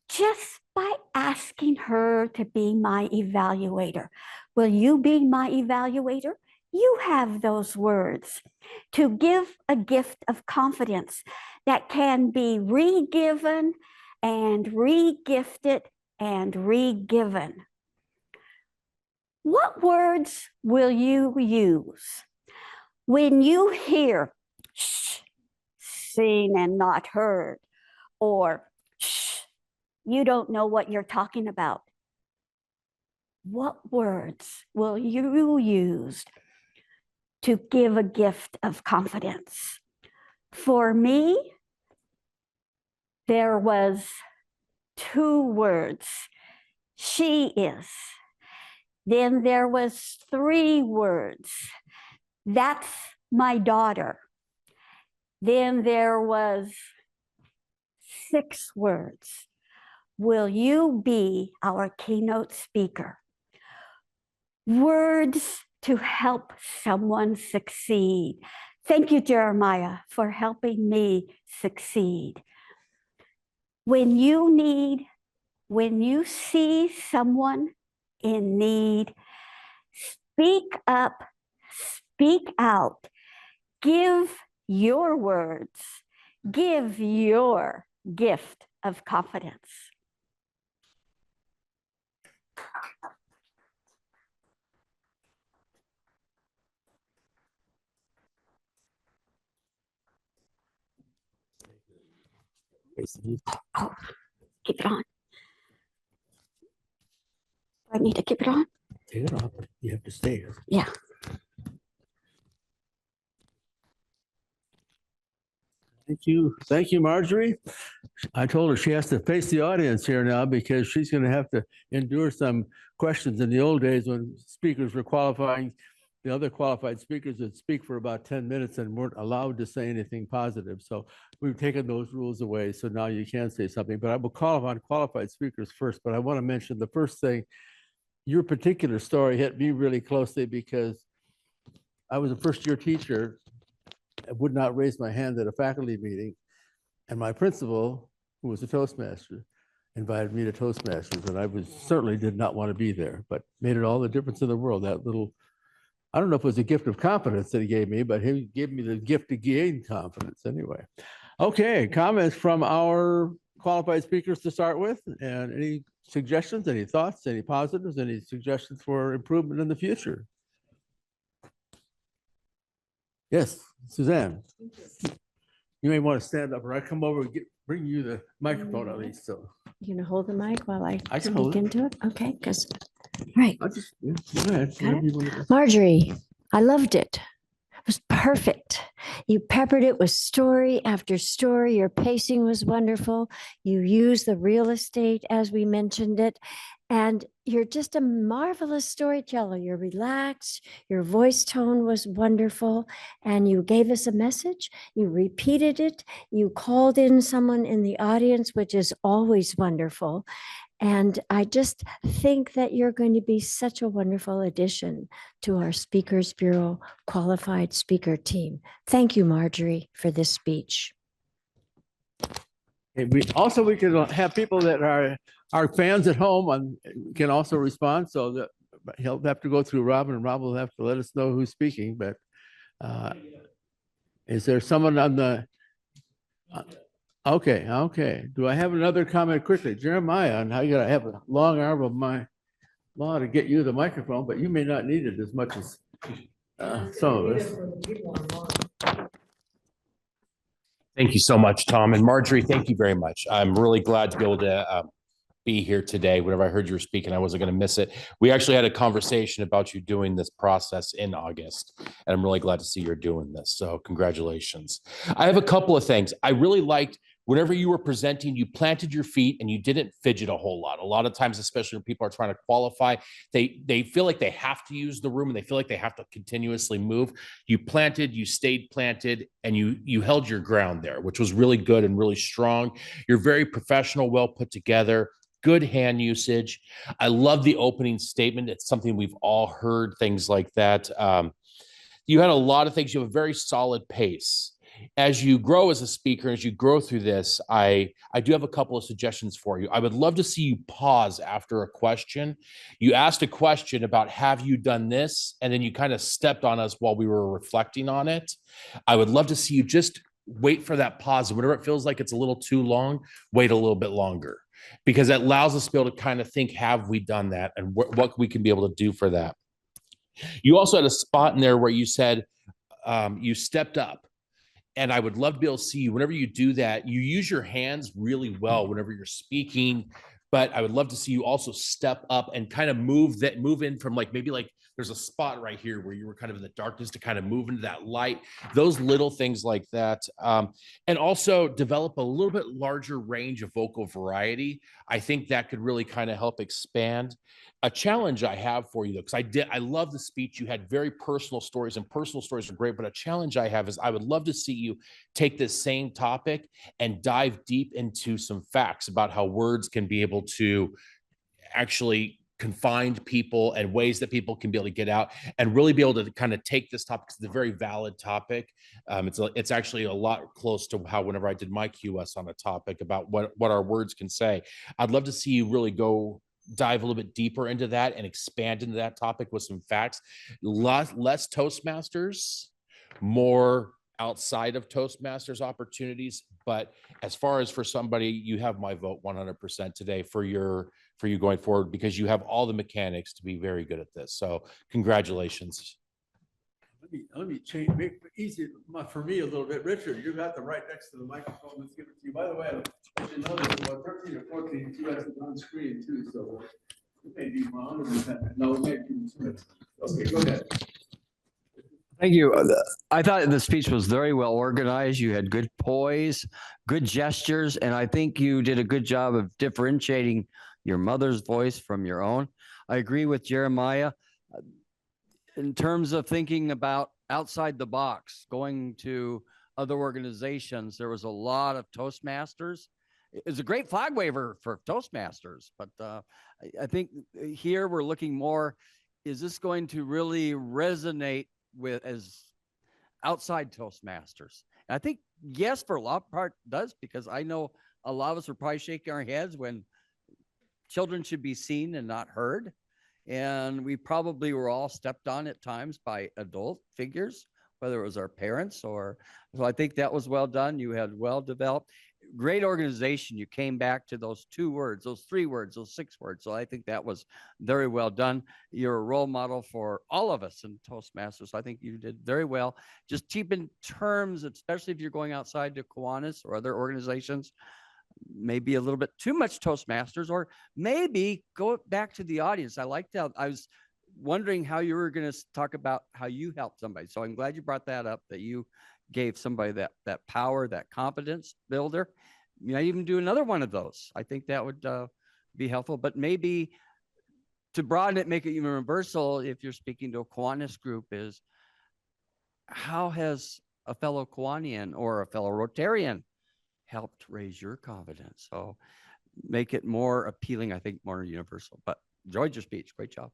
just by asking her to be my evaluator. Will you be my evaluator? You have those words to give a gift of confidence that can be re-given and re-gifted and re-given. What words will you use when you hear "shh, seen and not heard," or "shh, you don't know what you're talking about"? What words will you use to give a gift of confidence? For me, there was 2 words. She is. Then there was 3 words. That's my daughter. Then there was 6 words. Will you be our keynote speaker? Words to help someone succeed. Thank you, Jeremiah, for helping me succeed. When you see someone in need, speak up, speak out, give your words, give your gift of confidence. Oh, keep it on. I need to keep it on. Take it off. You have to stay here. Yeah. Thank you, Marjorie. I told her she has to face the audience here now because she's going to have to endure some questions. In the old days when speakers were qualifying, the other qualified speakers would speak for about 10 minutes and weren't allowed to say anything positive. So we've taken those rules away. So now you can say something, but I will call upon qualified speakers first. But I want to mention the first thing, your particular story hit me really closely because I was a first-year teacher. I would not raise my hand at a faculty meeting. And my principal, who was a Toastmaster, invited me to Toastmasters, and I certainly did not want to be there, but made it all the difference in the world. That little, I don't know if it was a gift of confidence that he gave me, but he gave me the gift to gain confidence anyway. Okay, comments from our qualified speakers to start with, and any suggestions, any thoughts, any positives, any suggestions for improvement in the future? Yes, Suzanne. You may want to stand up, or I come over and bring you the microphone at least. So You gonna hold the mic while I I can speak hold it. into it? Okay, because, right, I'll just go ahead. Got Whatever it? you want to do. Marjorie, I loved it. It was perfect. You peppered it with story after story. Your pacing was wonderful. You used the real estate as we mentioned it. And you're just a marvelous storyteller. You're relaxed. Your voice tone was wonderful. And you gave us a message. You repeated it. You called in someone in the audience, which is always wonderful. And I just think that you're going to be such a wonderful addition to our Speakers Bureau qualified speaker team. Thank you, Marjorie, for this speech. And we can have people that are fans at home and can also respond. So that he'll have to go through Rob, and Rob will have to let us know who's speaking. But is there someone on the? Okay. Do I have another comment quickly, Jeremiah? And I gotta have a long arm of my law to get you the microphone, but you may not need it as much as some of us. Thank you so much, Tom. And Marjorie, thank you very much. I'm really glad to be able to be here today. Whenever I heard you were speaking, I wasn't going to miss it. We actually had a conversation about you doing this process in August, and I'm really glad to see you're doing this. So congratulations. I have a couple of things. I really liked whenever you were presenting, you planted your feet and you didn't fidget a whole lot. A lot of times, especially when people are trying to qualify, they feel like they have to use the room and they feel like they have to continuously move. You planted, you stayed planted, and you held your ground there, which was really good and really strong. You're very professional, well put together, good hand usage. I love the opening statement. It's something we've all heard, things like that. You had a lot of things. You have a very solid pace. As you grow as a speaker, as you grow through this, I do have a couple of suggestions for you. I would love to see you pause after a question. You asked a question about, have you done this? And then you kind of stepped on us while we were reflecting on it. I would love to see you just wait for that pause. Whenever it feels like it's a little too long, wait a little bit longer, because that allows us to be able to kind of think, have we done that? And what we can be able to do for that. You also had a spot in there where you said you stepped up. And I would love to be able to see you whenever you do that. You use your hands really well whenever you're speaking, but I would love to see you also step up and kind of move in from maybe there's a spot right here where you were kind of in the darkness to kind of move into that light, those little things like that. And also develop a little bit larger range of vocal variety. I think that could really kind of help expand. A challenge I have for you though, because I love the speech. You had very personal stories, and personal stories are great, but a challenge I have is I would love to see you take this same topic and dive deep into some facts about how words can be able to actually confine people and ways that people can be able to get out and really be able to kind of take this topic. It's a very valid topic. It's actually a lot close to how whenever I did my QS on a topic about what our words can say. I'd love to see you really dive a little bit deeper into that and expand into that topic with some facts. Less Toastmasters, more outside of Toastmasters opportunities. But as far as for somebody, you have my vote 100% today for you going forward, because you have all the mechanics to be very good at this. So congratulations. Let me change, make it easy for me a little bit. Richard, you got the right next to the microphone. Let's give it to you. By the way, I should know there's about 13 or 14 you guys are on screen too, so it may be 100%. No, it may be 2 minutes. Okay, go ahead. Thank you. I thought the speech was very well organized. You had good poise, good gestures, and I think you did a good job of differentiating your mother's voice from your own. I agree with Jeremiah in terms of thinking about outside the box, going to other organizations. There was a lot of Toastmasters. It's a great flag waver for Toastmasters, but I think here we're looking more, is this going to really resonate with as outside Toastmasters. And I think yes, for a lot part does, because I know a lot of us are probably shaking our heads when children should be seen and not heard. And we probably were all stepped on at times by adult figures, whether it was our parents or, so I think that was well done. You had well developed, great organization. You came back to those 2 words, those 3 words, those 6 words. So I think that was very well done. You're a role model for all of us in Toastmasters. So I think you did very well. Just keep in terms, especially if you're going outside to Kiwanis or other organizations, maybe a little bit too much Toastmasters, or maybe go back to the audience. I liked how I was wondering how you were going to talk about how you helped somebody. So I'm glad you brought that up, that you gave somebody that power, that confidence builder. You might even do another one of those. I think that would be helpful, but maybe to broaden it, make it universal. If you're speaking to a Kiwanis group, is how has a fellow Kiwanian or a fellow Rotarian helped raise your confidence? So make it more appealing, I think, more universal. But enjoyed your speech. Great job.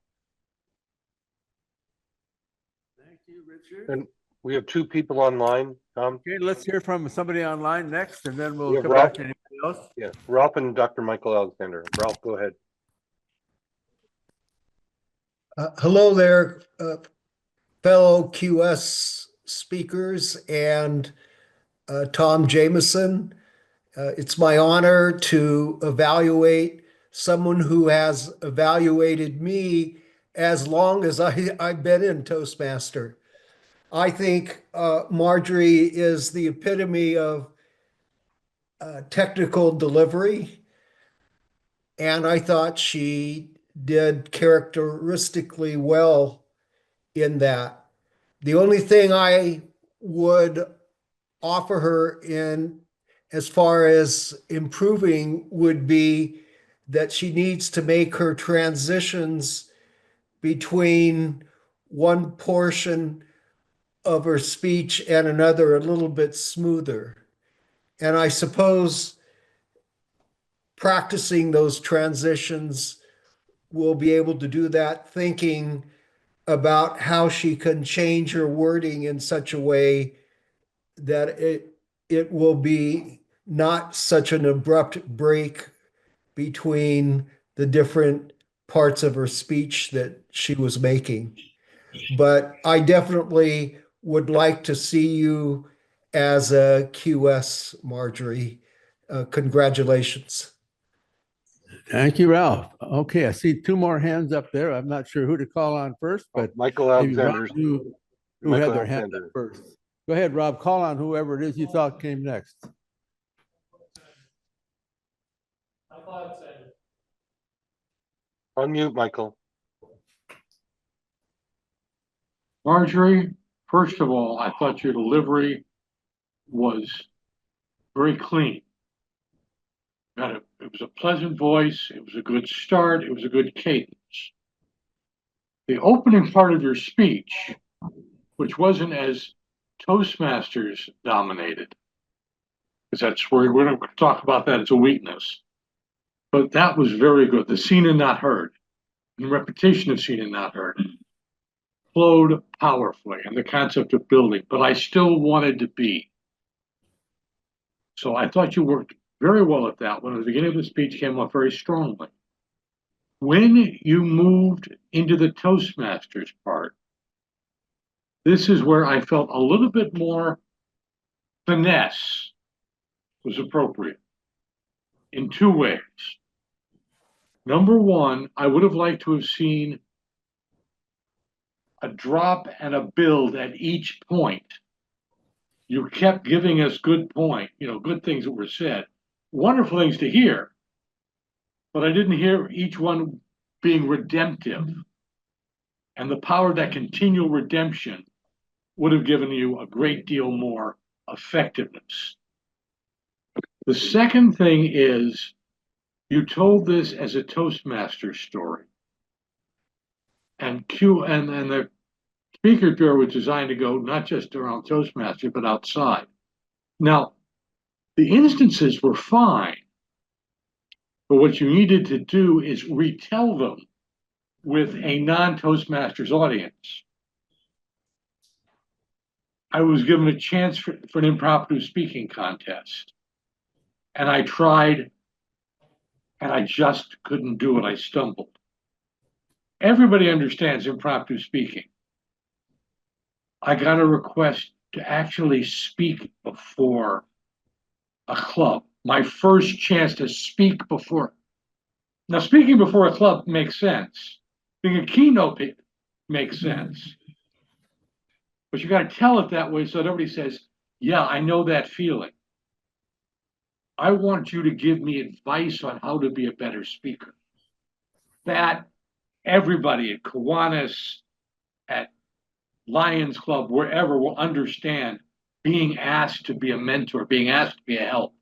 Thank you, Richard. And we have 2 people online, Tom. Okay, let's hear from somebody online next, and then We we'll have come Ralph. back to anybody else. Yeah, Ralph and Dr. Michael Alexander. Ralph, go ahead. Hello there, fellow QS speakers and Tom Jameson. It's my honor to evaluate someone who has evaluated me as long as I've been in Toastmaster. I think Marjorie is the epitome of technical delivery, and I thought she did characteristically well in that. The only thing I would offer her in as far as improving would be that she needs to make her transitions between one portion of her speech and another a little bit smoother. And I suppose practicing those transitions will be able to do that, thinking about how she can change her wording in such a way that it will be not such an abrupt break between the different parts of her speech that she was making. But I definitely would like to see you as a QS, Marjorie. Congratulations. Thank you, Ralph. Okay, I see 2 more hands up there. I'm not sure who to call on first, but Michael maybe Rob Alexander. knew who Michael had their hand Alexander. up first. Go ahead, Rob. Call on whoever it is you thought came next. Unmute, Michael. Marjorie, first of all, I thought your delivery was very clean. It was a pleasant voice. It was a good start. It was a good cadence. The opening part of your speech, which wasn't as Toastmasters dominated, because that's where we're going to talk about that as a weakness. But that was very good. The seen and not heard, and repetition of seen and not heard, flowed powerfully, and the concept of building, but I still wanted to be. So I thought you worked very well at that one. At the beginning of the speech came off very strongly. When you moved into the Toastmasters part, this is where I felt a little bit more finesse was appropriate in 2 ways. Number one, I would have liked to have seen a drop and a build at each point. You kept giving us good things that were said, wonderful things to hear, but I didn't hear each one being redemptive. And the power of that continual redemption would have given you a great deal more effectiveness. The second thing is you told this as a Toastmaster story. And the Speakers Bureau was designed to go not just around Toastmasters, but outside. Now, the instances were fine, but what you needed to do is retell them with a non-Toastmasters audience. I was given a chance for an impromptu speaking contest. And I tried, and I just couldn't do it. I stumbled. Everybody understands impromptu speaking. I got a request to actually speak before a club. My first chance to speak before. Now, speaking before a club makes sense. Being a keynote makes sense. But you got to tell it that way so that everybody says, yeah, I know that feeling. I want you to give me advice on how to be a better speaker. That everybody at Kiwanis, at Lions Club, wherever will understand being asked to be a mentor, being asked to be a help,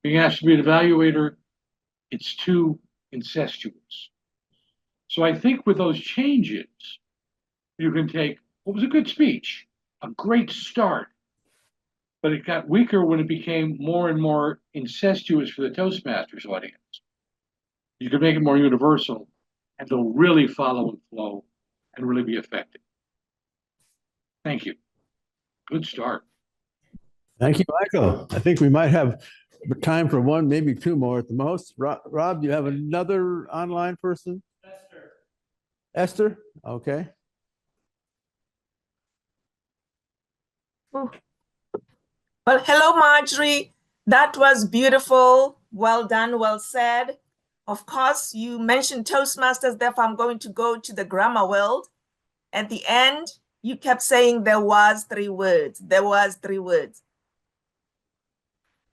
being asked to be an evaluator, it's too incestuous. So I think with those changes, you can take what was a good speech, a great start, but it got weaker when it became more and more incestuous for the Toastmasters audience. You can make it more universal, and they'll really follow and flow and really be effective. Thank you. Good start. Thank you, Michael. I think we might have time for one, maybe two more at the most. Rob, do you have another online person? Esther. Esther? Okay. Well, hello, Marjorie. That was beautiful. Well done, well said. Of course, you mentioned Toastmasters, therefore I'm going to go to the grammar world. At the end, you kept saying there was 3 words. There was 3 words.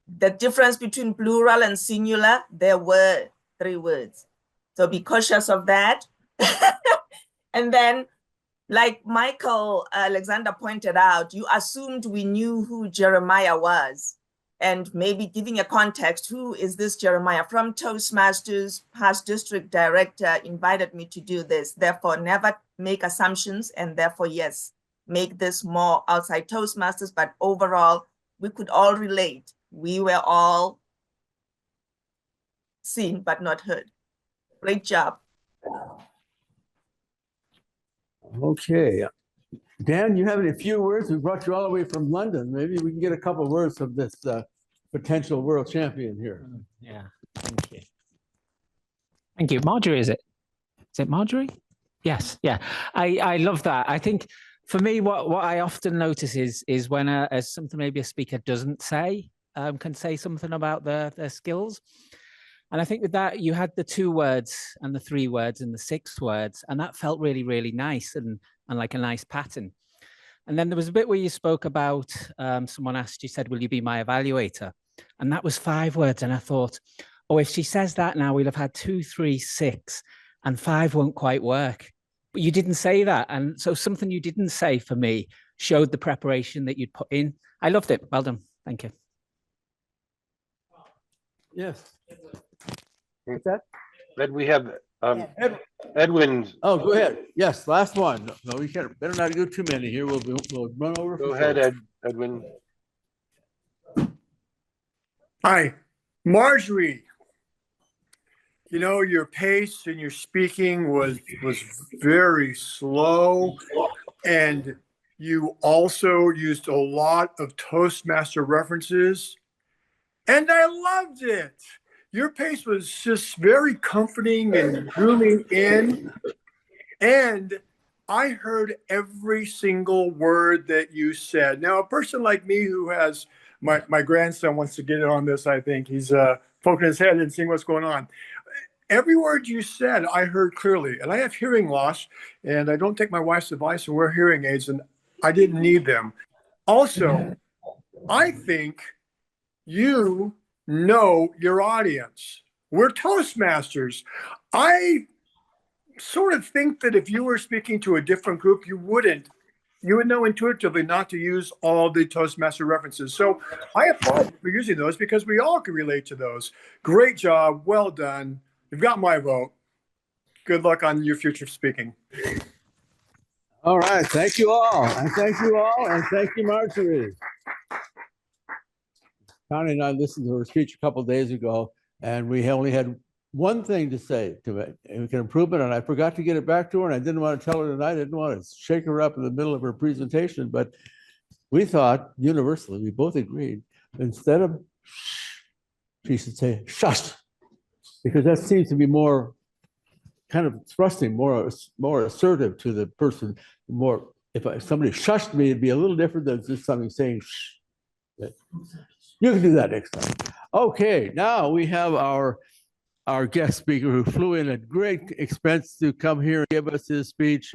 The difference between plural and singular, there were 3 words. So be cautious of that. And then, like Michael Alexander pointed out, you assumed we knew who Jeremiah was. And maybe giving a context, who is this Jeremiah? From Toastmasters, past district director invited me to do this. Therefore, never make assumptions. And therefore, yes, make this more outside Toastmasters. But overall, we could all relate. We were all seen, but not heard. Great job. Okay. Dan, you have a few words? We brought you all the way from London. Maybe we can get a couple of words from this potential world champion here. Yeah, thank you. Thank you. Marjorie, is it? Is it Marjorie? Yes, yeah. I love that. I think for me, what I often notice is when as something maybe a speaker doesn't say, can say something about their skills. And I think with that, you had the 2 words and the 3 words and the 6 words, and that felt really, really nice and like a nice pattern. And then there was a bit where you spoke about, someone asked, you said, will you be my evaluator? And that was 5 words. And I thought, oh, if she says that now, we'll have had 2, 3, 6, and 5 won't quite work. But you didn't say that. And so something you didn't say for me showed the preparation that you'd put in. I loved it. Well done. Thank you. Yes. What's that? Then we have Edwin. Oh, go ahead. Yes, last one. No, we can't. Better not do too many here. We'll run over. Go ahead, Edwin. Hi, Marjorie. You know, your pace and your speaking was very slow, and you also used a lot of Toastmaster references, and I loved it. Your pace was just very comforting and grooming in, and I heard every single word that you said. Now, a person like me who has my grandson wants to get in on this. I think he's poking his head and seeing what's going on. Every word you said, I heard clearly, and I have hearing loss, and I don't take my wife's advice and wear hearing aids, and I didn't need them. Also, I think you know your audience. We're Toastmasters. I sort of think that if you were speaking to a different group, you would know intuitively not to use all the Toastmaster references. So I applaud you for using those because we all can relate to those. Great job. Well done. You've got my vote. Good luck on your future speaking. All right. Thank you all. And thank you all. And thank you, Marjorie. Connie and I listened to her speech a couple of days ago, and we only had one thing to say to it, and we can improve it. And I forgot to get it back to her, and I didn't want to tell her tonight. I didn't want to shake her up in the middle of her presentation, but we thought universally, we both agreed, instead of shh, she should say shush, because that seems to be more kind of thrusting, more assertive to the person. More, if somebody shushed me, it'd be a little different than just something saying shh. You can do that next time. Okay, now we have our guest speaker who flew in at great expense to come here and give us his speech.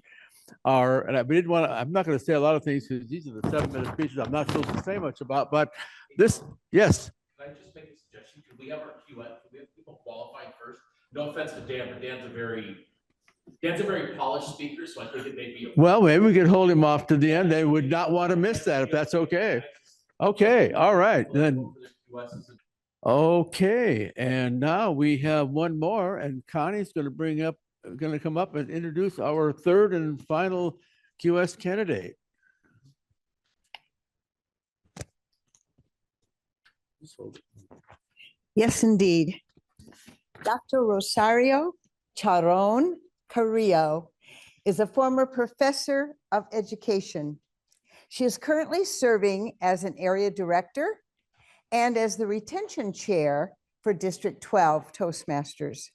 And I didn't want to, I'm not going to say a lot of things because these are the 7-minute speeches I'm not supposed to say much about, but this, yes. Can I just make a suggestion? Could we have our QS, could we have people qualified first? No offense to Dan, but Dan's a very polished speaker, so I think it may be. Well, maybe we could hold him off to the end. They would not want to miss that if that's okay. Okay, all right, then. Okay, and now we have one more, and Connie's going to come up and introduce our third and final QS candidate. Yes, indeed. Dr. Rosario Charon Carrillo is a former professor of education. She is currently serving as an area director and as the retention chair for District 12 Toastmasters.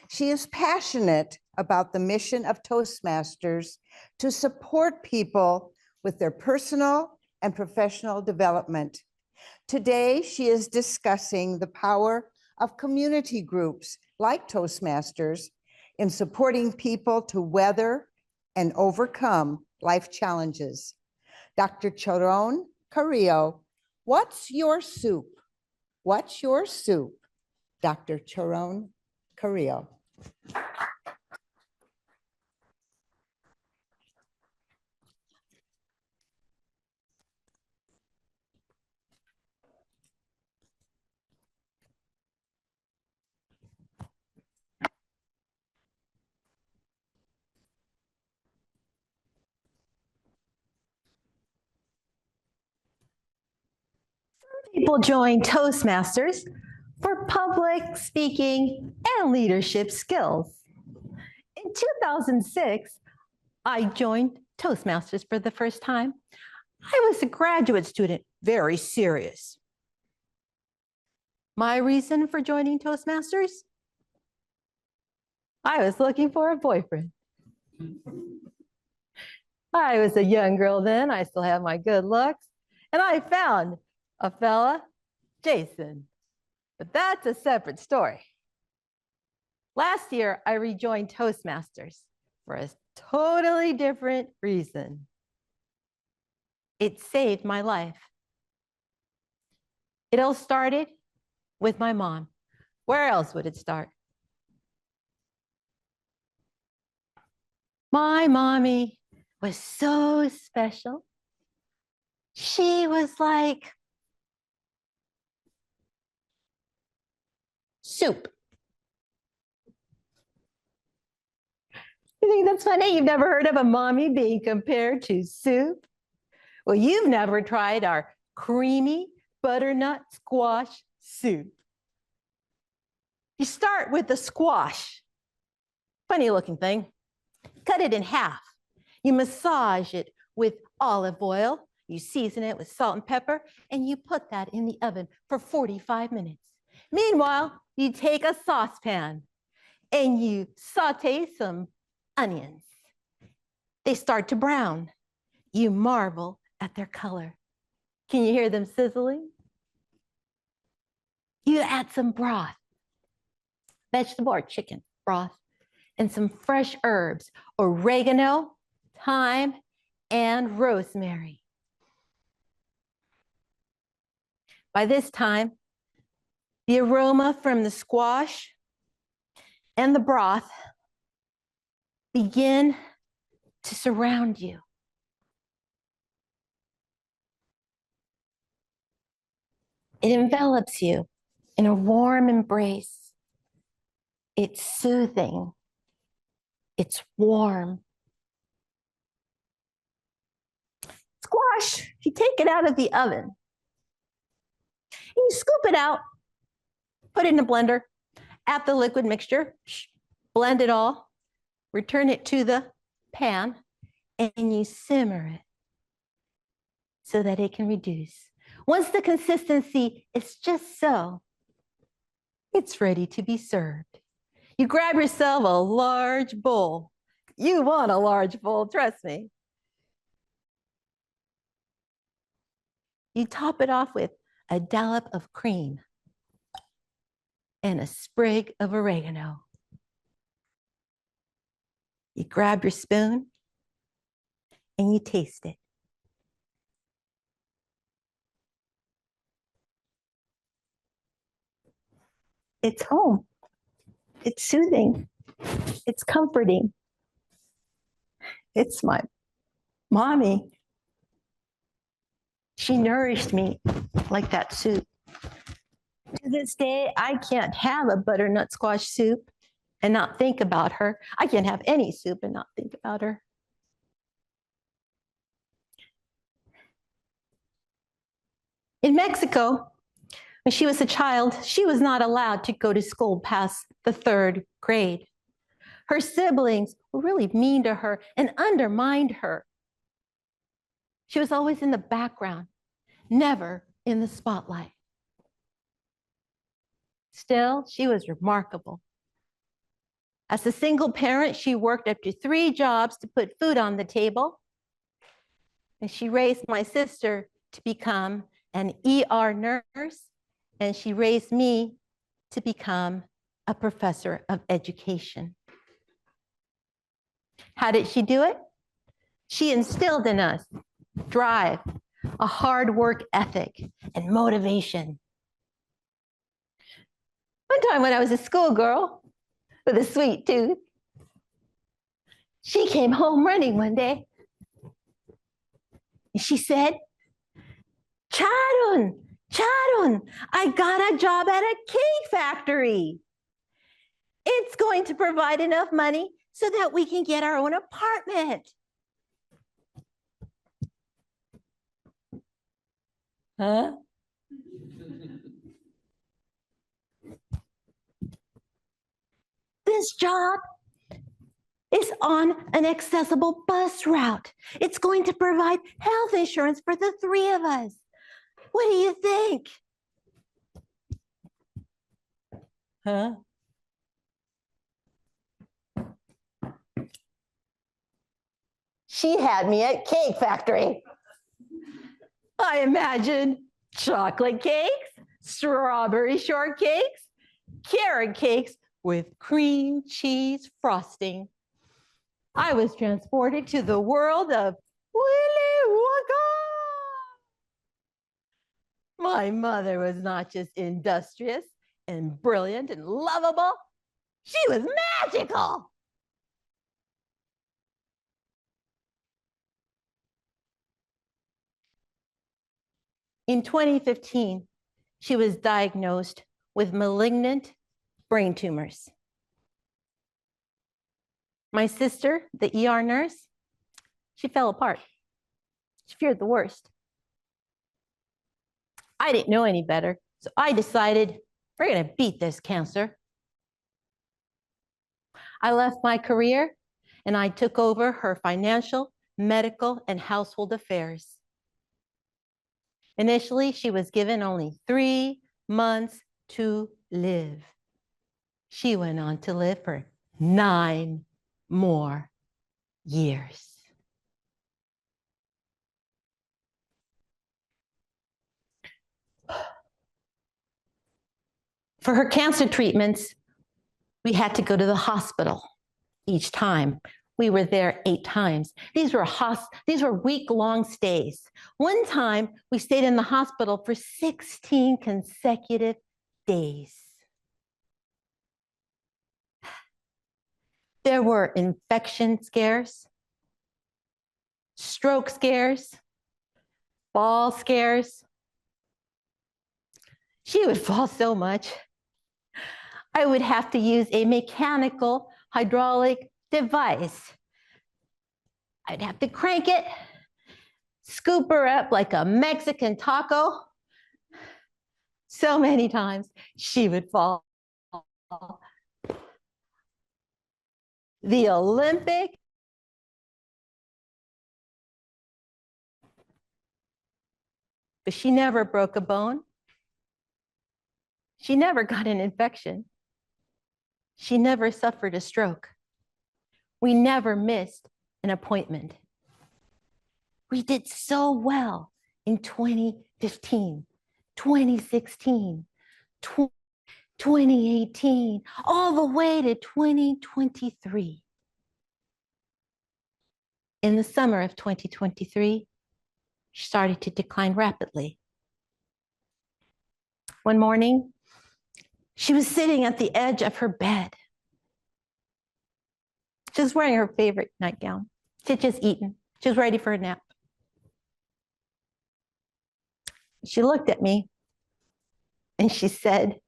She is passionate about the mission of Toastmasters to support people with their personal and professional development. Today, she is discussing the power of community groups like Toastmasters in supporting people to weather and overcome life challenges. Dr. Charon Carrillo, what's your soup? What's your soup? Dr. Charon Carrillo. People join Toastmasters for public speaking and leadership skills. In 2006, I joined Toastmasters for the first time. I was a graduate student, very serious. My reason for joining Toastmasters? I was looking for a boyfriend. I was a young girl then, I still have my good looks, and I found a fella, Jason. But that's a separate story. Last year, I rejoined Toastmasters for a totally different reason. It saved my life. It all started with my mom. Where else would it start? My mommy was so special. She was like soup. You think that's funny? You've never heard of a mommy being compared to soup? Well, you've never tried our creamy butternut squash soup. You start with the squash. Funny looking thing. Cut it in half. You massage it with olive oil. You season it with salt and pepper, and you put that in the oven for 45 minutes. Meanwhile, you take a saucepan and you saute some onions. They start to brown. You marvel at their color. Can you hear them sizzling? You add some broth, vegetable or chicken broth, and some fresh herbs, oregano, thyme, and rosemary. By this time, the aroma from the squash and the broth begin to surround you. It envelops you in a warm embrace. It's soothing. It's warm. Squash, you take it out of the oven. And you scoop it out, put it in a blender, add the liquid mixture, blend it all, return it to the pan, and you simmer it. so that it can reduce. Once the consistency is just so, it's ready to be served. You grab yourself a large bowl. You want a large bowl, trust me. You top it off with a dollop of cream and a sprig of oregano. You grab your spoon and you taste it. It's home. It's soothing. It's comforting. It's my mommy. She nourished me like that soup. To this day, I can't have a butternut squash soup and not think about her. I can't have any soup and not think about her. In Mexico, when she was a child, she was not allowed to go to school past the 3rd grade. Her siblings were really mean to her and undermined her. She was always in the background, never in the spotlight. Still, she was remarkable. As a single parent, she worked up to 3 jobs to put food on the table. And she raised my sister to become an ER nurse, and she raised me to become a professor of education. How did she do it? She instilled in us drive, a hard work ethic, and motivation. One time when I was a schoolgirl with a sweet tooth, she came home running one day. And she said, Charun, Charun, I got a job at a cake factory. It's going to provide enough money so that we can get our own apartment. Huh? This job is on an accessible bus route. It's going to provide health insurance for the 3 of us. What do you think? Huh? She had me at cake factory. I imagine chocolate cakes, strawberry shortcakes, carrot cakes with cream cheese frosting. I was transported to the world of Willy Wonka. My mother was not just industrious and brilliant and lovable. She was magical. In 2015, she was diagnosed with malignant brain tumors. My sister, the ER nurse, she fell apart. She feared the worst. I didn't know any better, so I decided we're going to beat this cancer. I left my career and I took over her financial, medical, and household affairs. Initially, she was given only 3 months to live. She went on to live for 9 more years. For her cancer treatments, we had to go to the hospital each time. We were there 8 times. These were week-long stays. One time, we stayed in the hospital for 16 consecutive days. There were infection scares, stroke scares, fall scares. She would fall so much. I would have to use a mechanical hydraulic device. I'd have to crank it, scoop her up like a Mexican taco. So many times she would fall. The Olympic but she never broke a bone. She never got an infection. She never suffered a stroke. We never missed an appointment. We did so well in 2015, 2016, 2018, all the way to 2023. In the summer of 2023, she started to decline rapidly. One morning, she was sitting at the edge of her bed. She was wearing her favorite nightgown. She had just eaten. She was ready for a nap. She looked at me and she said,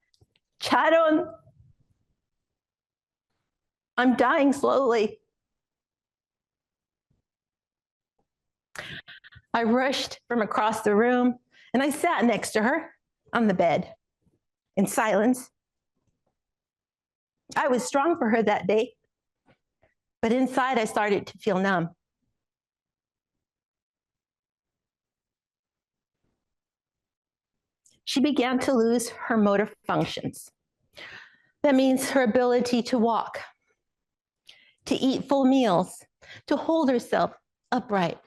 "Charon, I'm dying slowly." I rushed from across the room and I sat next to her on the bed in silence. I was strong for her that day, but inside I started to feel numb. She began to lose her motor functions. That means her ability to walk, to eat full meals, to hold herself upright.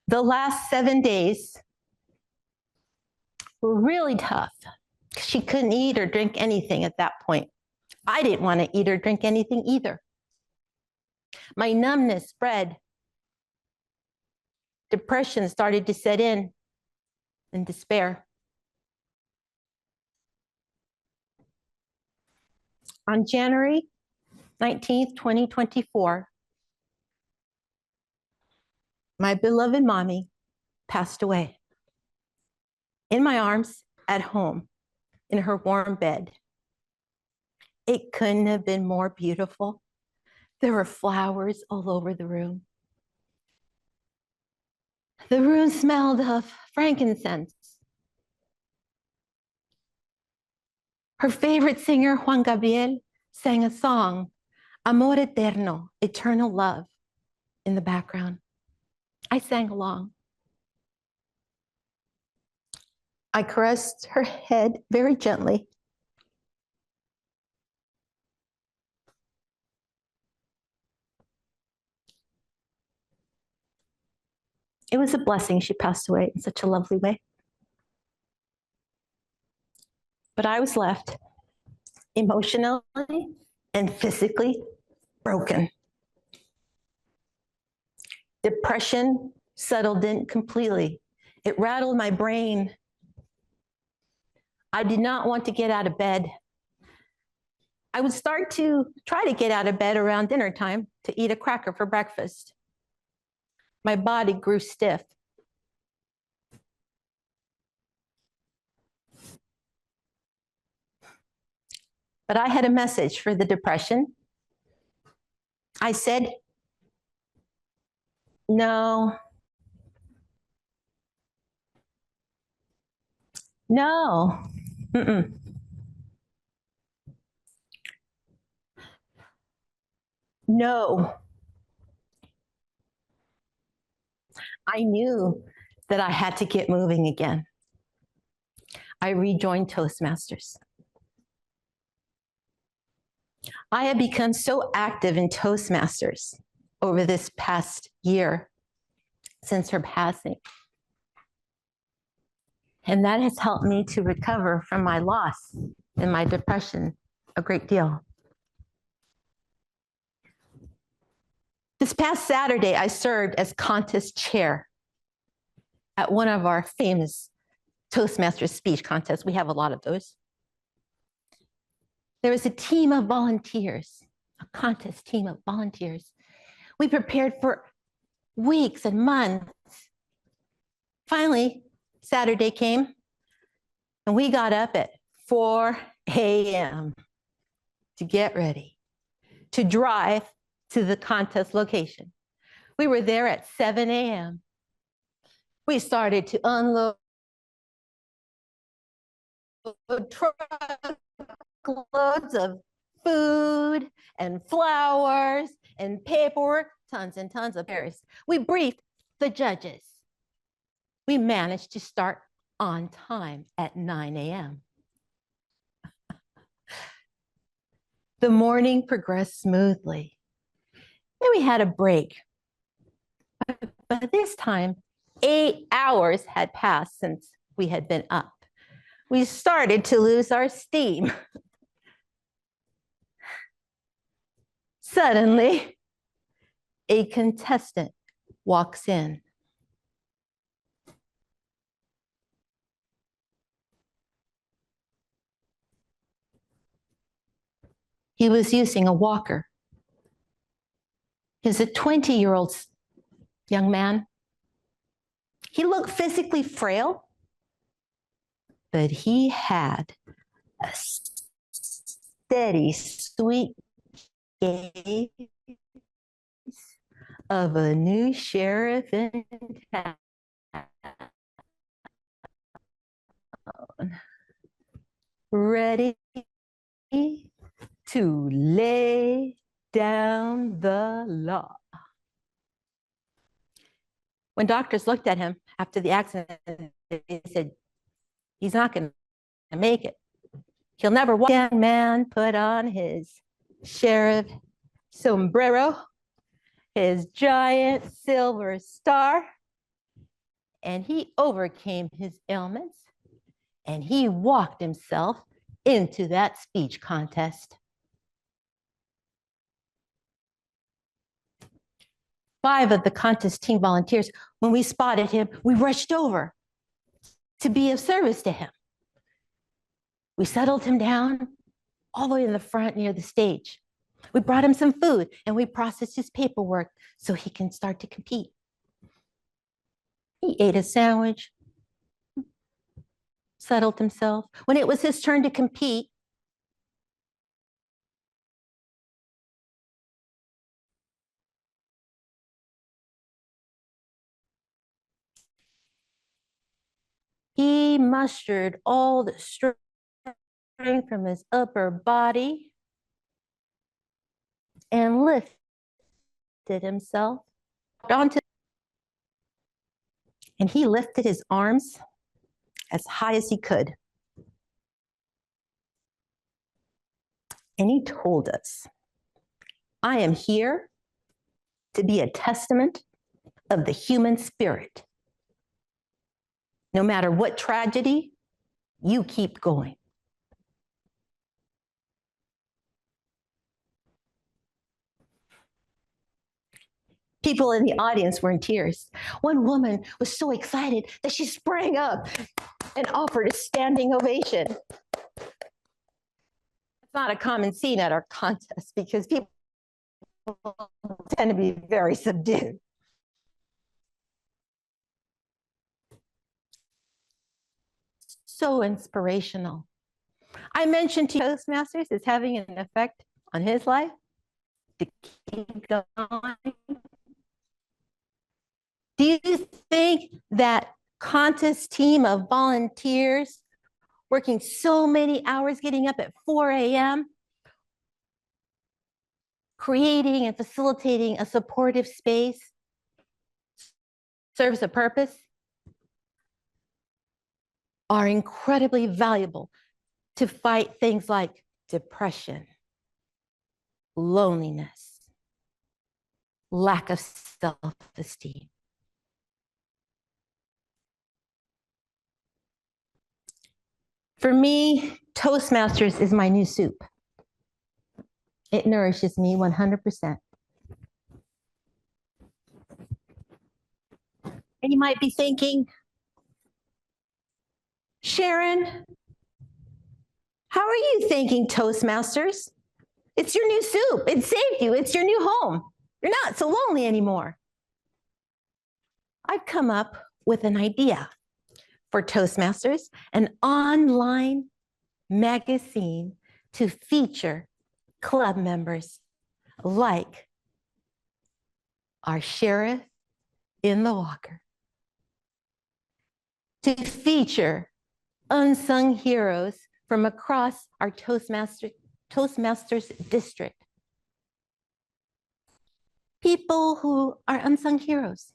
The last 7 days were really tough. She couldn't eat or drink anything at that point. I didn't want to eat or drink anything either. My numbness spread. Depression started to set in and despair. On January 19th, 2024, my beloved mommy passed away in my arms at home in her warm bed. It couldn't have been more beautiful. There were flowers all over the room. The room smelled of frankincense. Her favorite singer, Juan Gabriel, sang a song, Amor Eterno, Eternal Love, in the background. I sang along. I caressed her head very gently. It was a blessing she passed away in such a lovely way. But I was left emotionally and physically broken. Depression settled in completely. It rattled my brain. I did not want to get out of bed. I would start to try to get out of bed around dinner time to eat a cracker for breakfast. My body grew stiff. But I had a message for the depression. I said, no. No. Mm-mm. No. I knew that I had to get moving again. I rejoined Toastmasters. I have become so active in Toastmasters over this past year since her passing. And that has helped me to recover from my loss and my depression a great deal. This past Saturday, I served as contest chair at one of our famous Toastmasters speech contests. We have a lot of those. There was a team of volunteers, a contest team of volunteers. We prepared for weeks and months. Finally, Saturday came, and we got up at 4 a.m. to get ready, to drive to the contest location. We were there at 7 a.m. We started to unload truckloads of food and flowers and paperwork tons and tons of errors. We briefed the judges. We managed to start on time at 9 a.m. The morning progressed smoothly. Then we had a break. But this time, 8 hours had passed since we had been up. We started to lose our steam. Suddenly, a contestant walks in. He was using a walker. He's a 20-year-old young man. He looked physically frail, but he had a steady, sweet gaze of a new sheriff in town. Ready to lay down the law. When doctors looked at him after the accident, they said, he's not going to make it. He'll never walk. Young man put on his sheriff sombrero, his giant silver star, and he overcame his ailments, and he walked himself into that speech contest. 5 of the contest team volunteers, when we spotted him, we rushed over to be of service to him. We settled him down all the way in the front near the stage. We brought him some food and we processed his paperwork so he can start to compete. He ate a sandwich, settled himself. When it was his turn to compete, he mustered all the strength from his upper body and lifted himself onto, and he lifted his arms as high as he could. And he told us, I am here to be a testament of the human spirit. No matter what tragedy, you keep going. People in the audience were in tears. One woman was so excited that she sprang up and offered a standing ovation. It's not a common scene at our contest because people tend to be very subdued. So inspirational. I mentioned Toastmasters is having an effect on his life to keep going. Do you think that contest team of volunteers working so many hours, getting up at 4 a.m., creating and facilitating a supportive space serves a purpose, are incredibly valuable to fight things like depression, loneliness, lack of self-esteem? For me, Toastmasters is my new soup. It nourishes me 100%. And you might be thinking, Sharon, how are you thinking Toastmasters? It's your new soup. It saved you. It's your new home. You're not so lonely anymore. I've come up with an idea for Toastmasters, an online magazine to feature club members like our sheriff in the walker, to feature unsung heroes from across our Toastmasters district, people who are unsung heroes,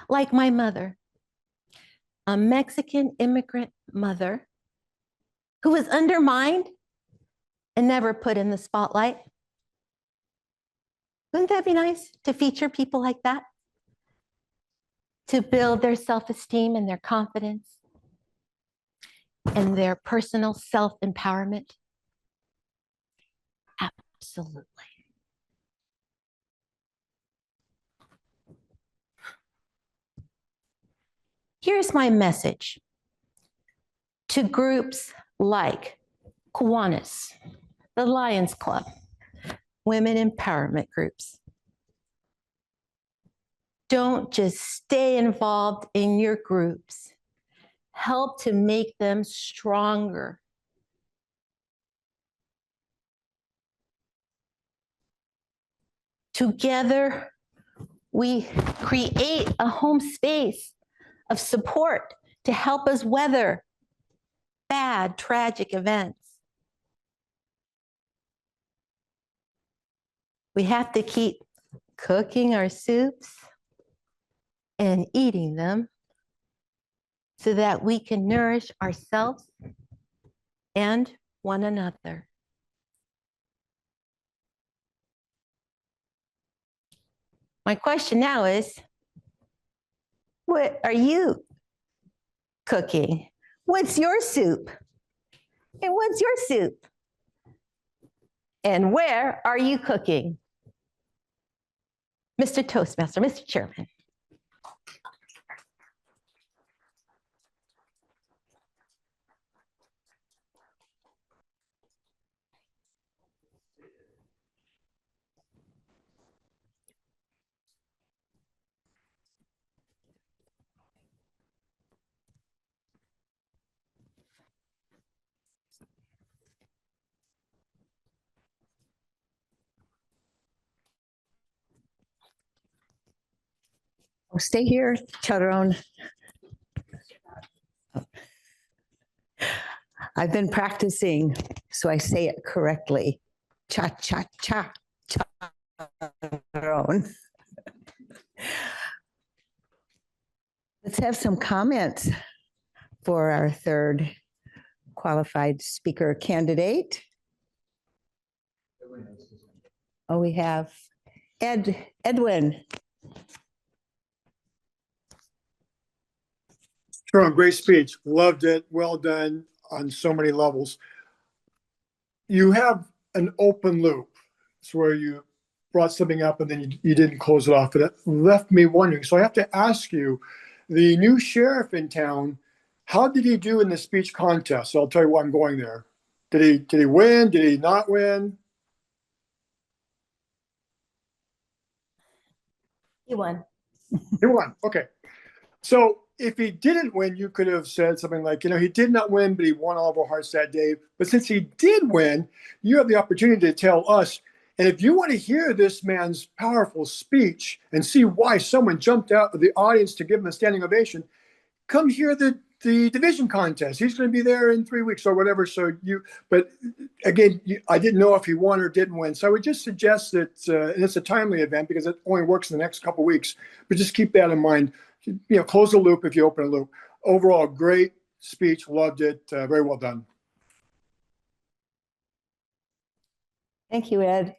like my mother, a Mexican immigrant mother who was undermined and never put in the spotlight. Wouldn't that be nice to feature people like that? To build their self-esteem and their confidence and their personal self-empowerment? Absolutely. Here's my message to groups like Kiwanis, the Lions Club, women empowerment groups. Don't just stay involved in your groups. Help to make them stronger. Together, we create a home space of support to help us weather bad, tragic events. We have to keep cooking our soups and eating them so that we can nourish ourselves and one another. My question now is, what are you cooking? What's your soup? And what's your soup? And where are you cooking? Mr. Toastmaster, Mr. Chairman. Oh, stay here, Charon. I've been practicing, so I say it correctly. Cha, cha, cha, Charon. Let's have some comments for our third qualified speaker candidate. Oh, we have Edwin. Sure, great speech. Loved it. Well done on so many levels. You have an open loop. It's where you brought something up and then you didn't close it off. But it left me wondering. So I have to ask you, the new sheriff in town, how did he do in the speech contest? So I'll tell you why I'm going there. Did he win? Did he not win? He won. He won. Okay. So if he didn't win, you could have said something like, he did not win, but he won all of our hearts that day. But since he did win, you have the opportunity to tell us. And if you want to hear this man's powerful speech and see why someone jumped out of the audience to give him a standing ovation, come hear the division contest. He's going to be there in 3 weeks or whatever. But again, I didn't know if he won or didn't win. So I would just suggest that, and it's a timely event because it only works in the next couple of weeks, but just keep that in mind. Close the loop if you open a loop. Overall, great speech. Loved it. Very well done. Thank you, Ed.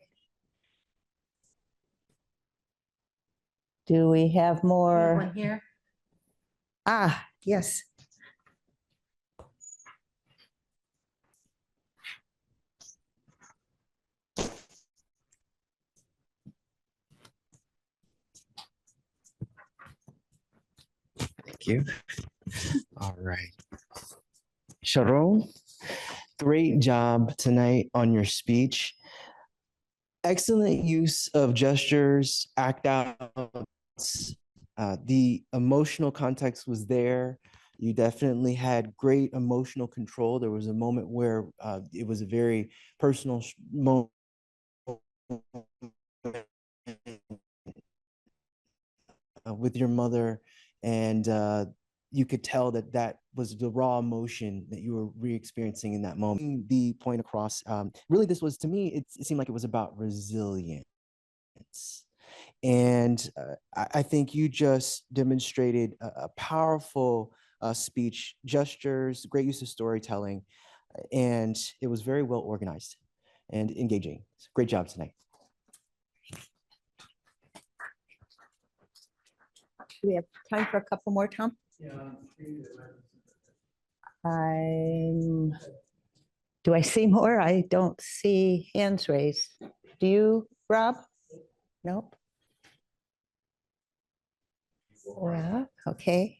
Do we have more? One here. Ah, yes. Thank you. All right. Sharon, great job tonight on your speech. Excellent use of gestures, act outs. The emotional context was there. You definitely had great emotional control. There was a moment where it was a very personal moment with your mother, and you could tell that that was the raw emotion that you were re-experiencing in that moment. The point across, really this was, to me, it seemed like it was about resilience. And I think you just demonstrated a powerful speech, gestures, great use of storytelling, and it was very well organized and engaging. Great job tonight. Do we have time for a couple more, Tom? Do I see more? I don't see hands raised. Do you, Rob? Nope. Yeah, okay.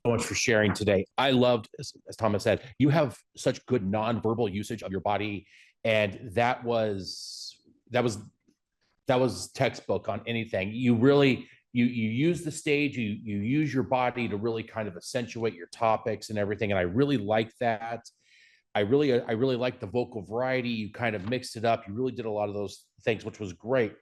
So much for sharing today. I loved, as Thomas said, you have such good nonverbal usage of your body, and that was textbook on anything. You really you use the stage, you use your body to really kind of accentuate your topics and everything, and I really like that. I really like the vocal variety. You kind of mixed it up. You really did a lot of those things, which was great.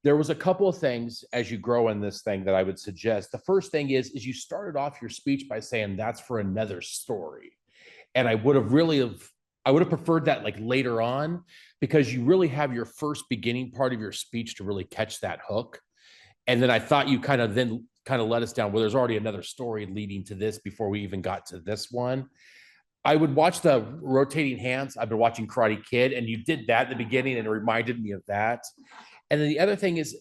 There was a couple of things as you grow in this thing that I would suggest. The first thing is you started off your speech by saying that's for another story. And I would have preferred that like later on, because you really have your first beginning part of your speech to really catch that hook. And then I thought you kind of let us down. Well, there's already another story leading to this before we even got to this one. I would watch the rotating hands. I've been watching Karate Kid, and you did that at the beginning, and it reminded me of that. And then the other thing is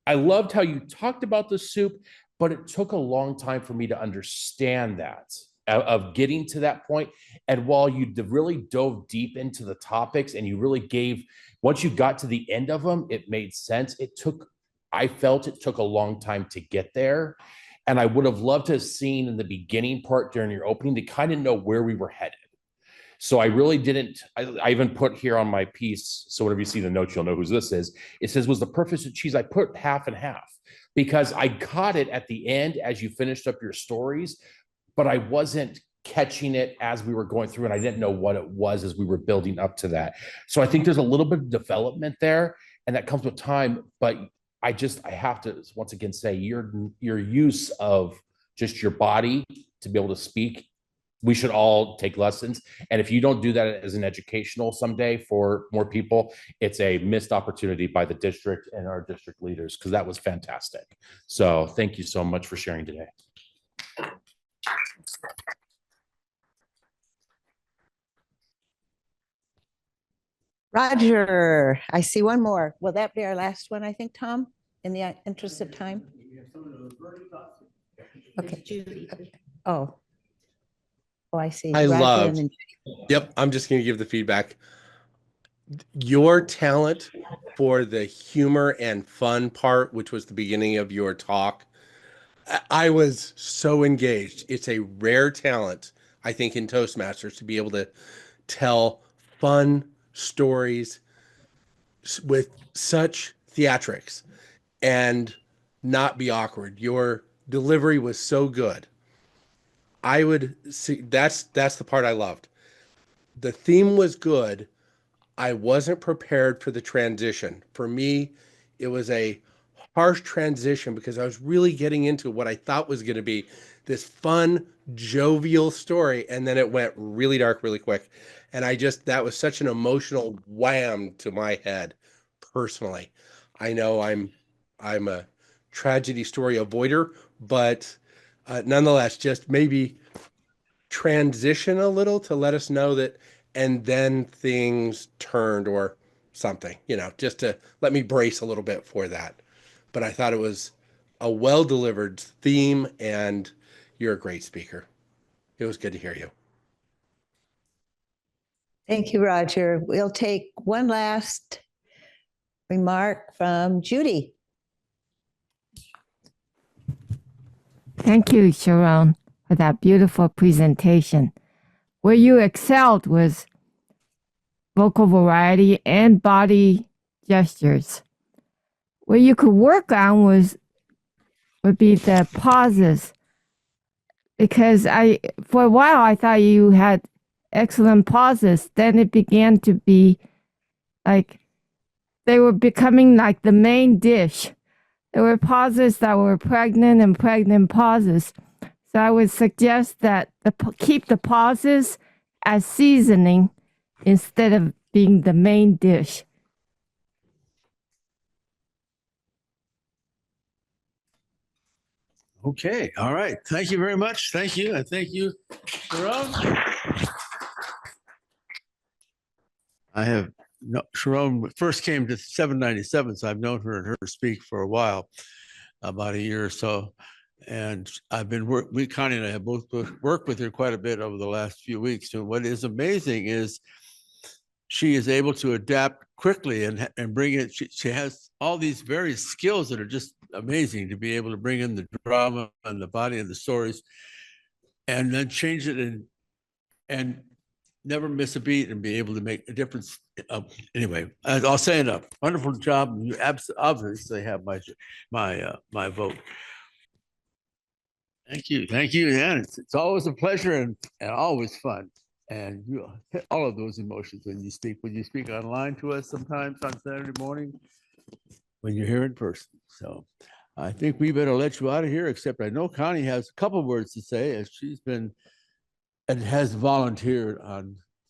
I loved how you talked about the soup, but it took a long time for me to understand that, of getting to that point. And while you really dove deep into the topics and you really gave, once you got to the end of them, it made sense. I felt it took a long time to get there. And I would have loved to have seen in the beginning part during your opening to kind of know where we were headed. So I really didn't, I even put here on my piece, so whenever you see the notes, you'll know whose this is. It says, was the perfect cheese. I put half and half because I caught it at the end as you finished up your stories, but I wasn't catching it as we were going through, and I didn't know what it was as we were building up to that. So I think there's a little bit of development there, and that comes with time, but I have to once again say your use of just your body to be able to speak, we should all take lessons. And if you don't do that as an educational someday for more people, it's a missed opportunity by the district and our district leaders, because that was fantastic. So thank you so much for sharing today. Roger, I see one more. Will that be our last one, I think, Tom, in the interest of time? Okay. Oh. Oh, I see. I Roger love. and then Yep, I'm just going to give the feedback. Your talent for the humor and fun part, which was the beginning of your talk, I was so engaged. It's a rare talent, I think, in Toastmasters to be able to tell fun stories with such theatrics and not be awkward. Your delivery was so good. I would see that's the part I loved. The theme was good. I wasn't prepared for the transition. For me, it was a harsh transition because I was really getting into what I thought was going to be this fun, jovial story. And then it went really dark really quick. And that was such an emotional wham to my head personally. I know I'm a tragedy story avoider, but nonetheless, just maybe transition a little to let us know that, and then things turned or something, just to let me brace a little bit for that. But I thought it was a well-delivered theme, and you're a great speaker. It was good to hear you. thank you, Roger. We'll take one last remark from Judy. Thank you, Sharon, for that beautiful presentation. Where you excelled was vocal variety and body gestures. Where you could work on would be the pauses. Because for a while, I thought you had excellent pauses. Then it began to be like they were becoming like the main dish. there were pauses that were pregnant and pregnant pauses. So I would suggest that keep the pauses as seasoning instead of being the main dish. Okay, all right. Thank you very much. Thank you, and thank you, Sharon. I have Sharon first came to 797, so I've known her and her speak for a while, about a year or so. And I've been Connie and I have both worked with her quite a bit over the last few weeks. And what is amazing is she is able to adapt quickly and bring it. She has all these various skills that are just amazing to be able to bring in the drama and the body and the stories, and then change it and never miss a beat and be able to make a difference. Anyway, I'll say enough. Wonderful job. You obviously have my vote. Thank you. Thank you. And it's always a pleasure and always fun. And you hit all of those emotions when you speak. When you speak online to us sometimes on Saturday morning, when you're here in person. So I think we better let you out of here, except I know Connie has a couple words to say, as she's been and has volunteered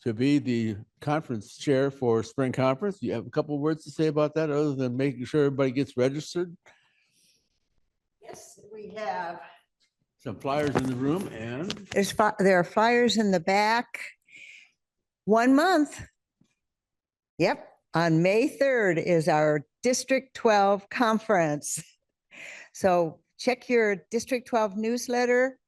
to be the conference chair for spring conference. You have a couple words to say about that, other than making sure everybody gets registered? Yes, we have. Some flyers in the room, and There are flyers in the back. 1 month. Yep, on May 3rd is our District 12 conference. So check your District 12 newsletter,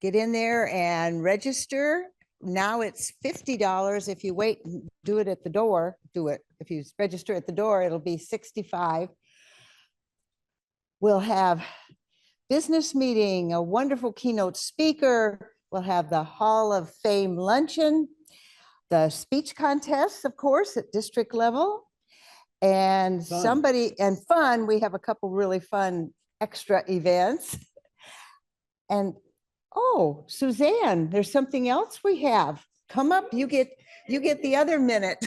get in there and register. Now it's $50 if you wait and do it at the door. If you register at the door, it'll be $65. We'll have business meeting, a wonderful keynote speaker. We'll have the Hall of Fame luncheon, the speech contests, of course, at district level, and fun. We have a couple really fun extra events. And oh, Suzanne, there's something else we have. Come up, you get the other minute.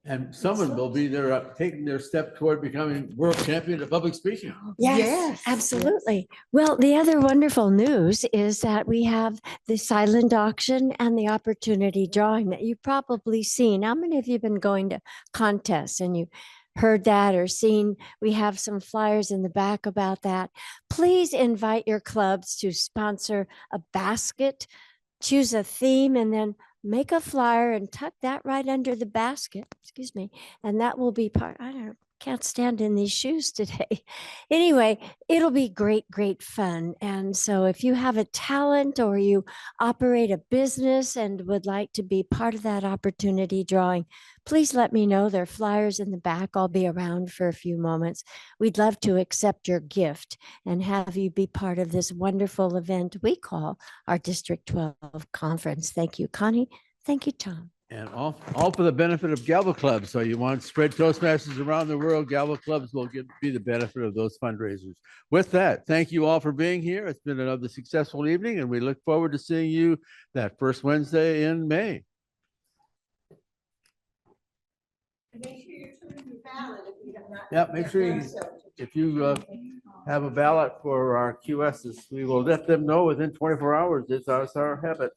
And someone will be there taking their step toward becoming world champion of public speaking. Yes, absolutely. Well, the other wonderful news is that we have the silent auction and the opportunity drawing that you've probably seen. How many of you have been going to contests and you heard that or seen? We have some flyers in the back about that. Please invite your clubs to sponsor a basket, choose a theme, and then make a flyer and tuck that right under the basket, excuse me, and that will be part, can't stand in these shoes today. Anyway, it'll be great, great fun. And so if you have a talent or you operate a business and would like to be part of that opportunity drawing, please let me know. There are flyers in the back. I'll be around for a few moments. We'd love to accept your gift and have you be part of this wonderful event we call our District 12 Conference. Thank you, Connie. Thank you, Tom. And all for the benefit of Galva Clubs. So you want to spread Toastmasters around the world, Galva Clubs will be the benefit of those fundraisers. With that, thank you all for being here. It's been another successful evening, and we look forward to seeing you that first Wednesday in May. Make sure you turn in your ballot if you have not. Yeah, make sure if you have a ballot for our QSs, we will let them know within 24 hours. It's our habit.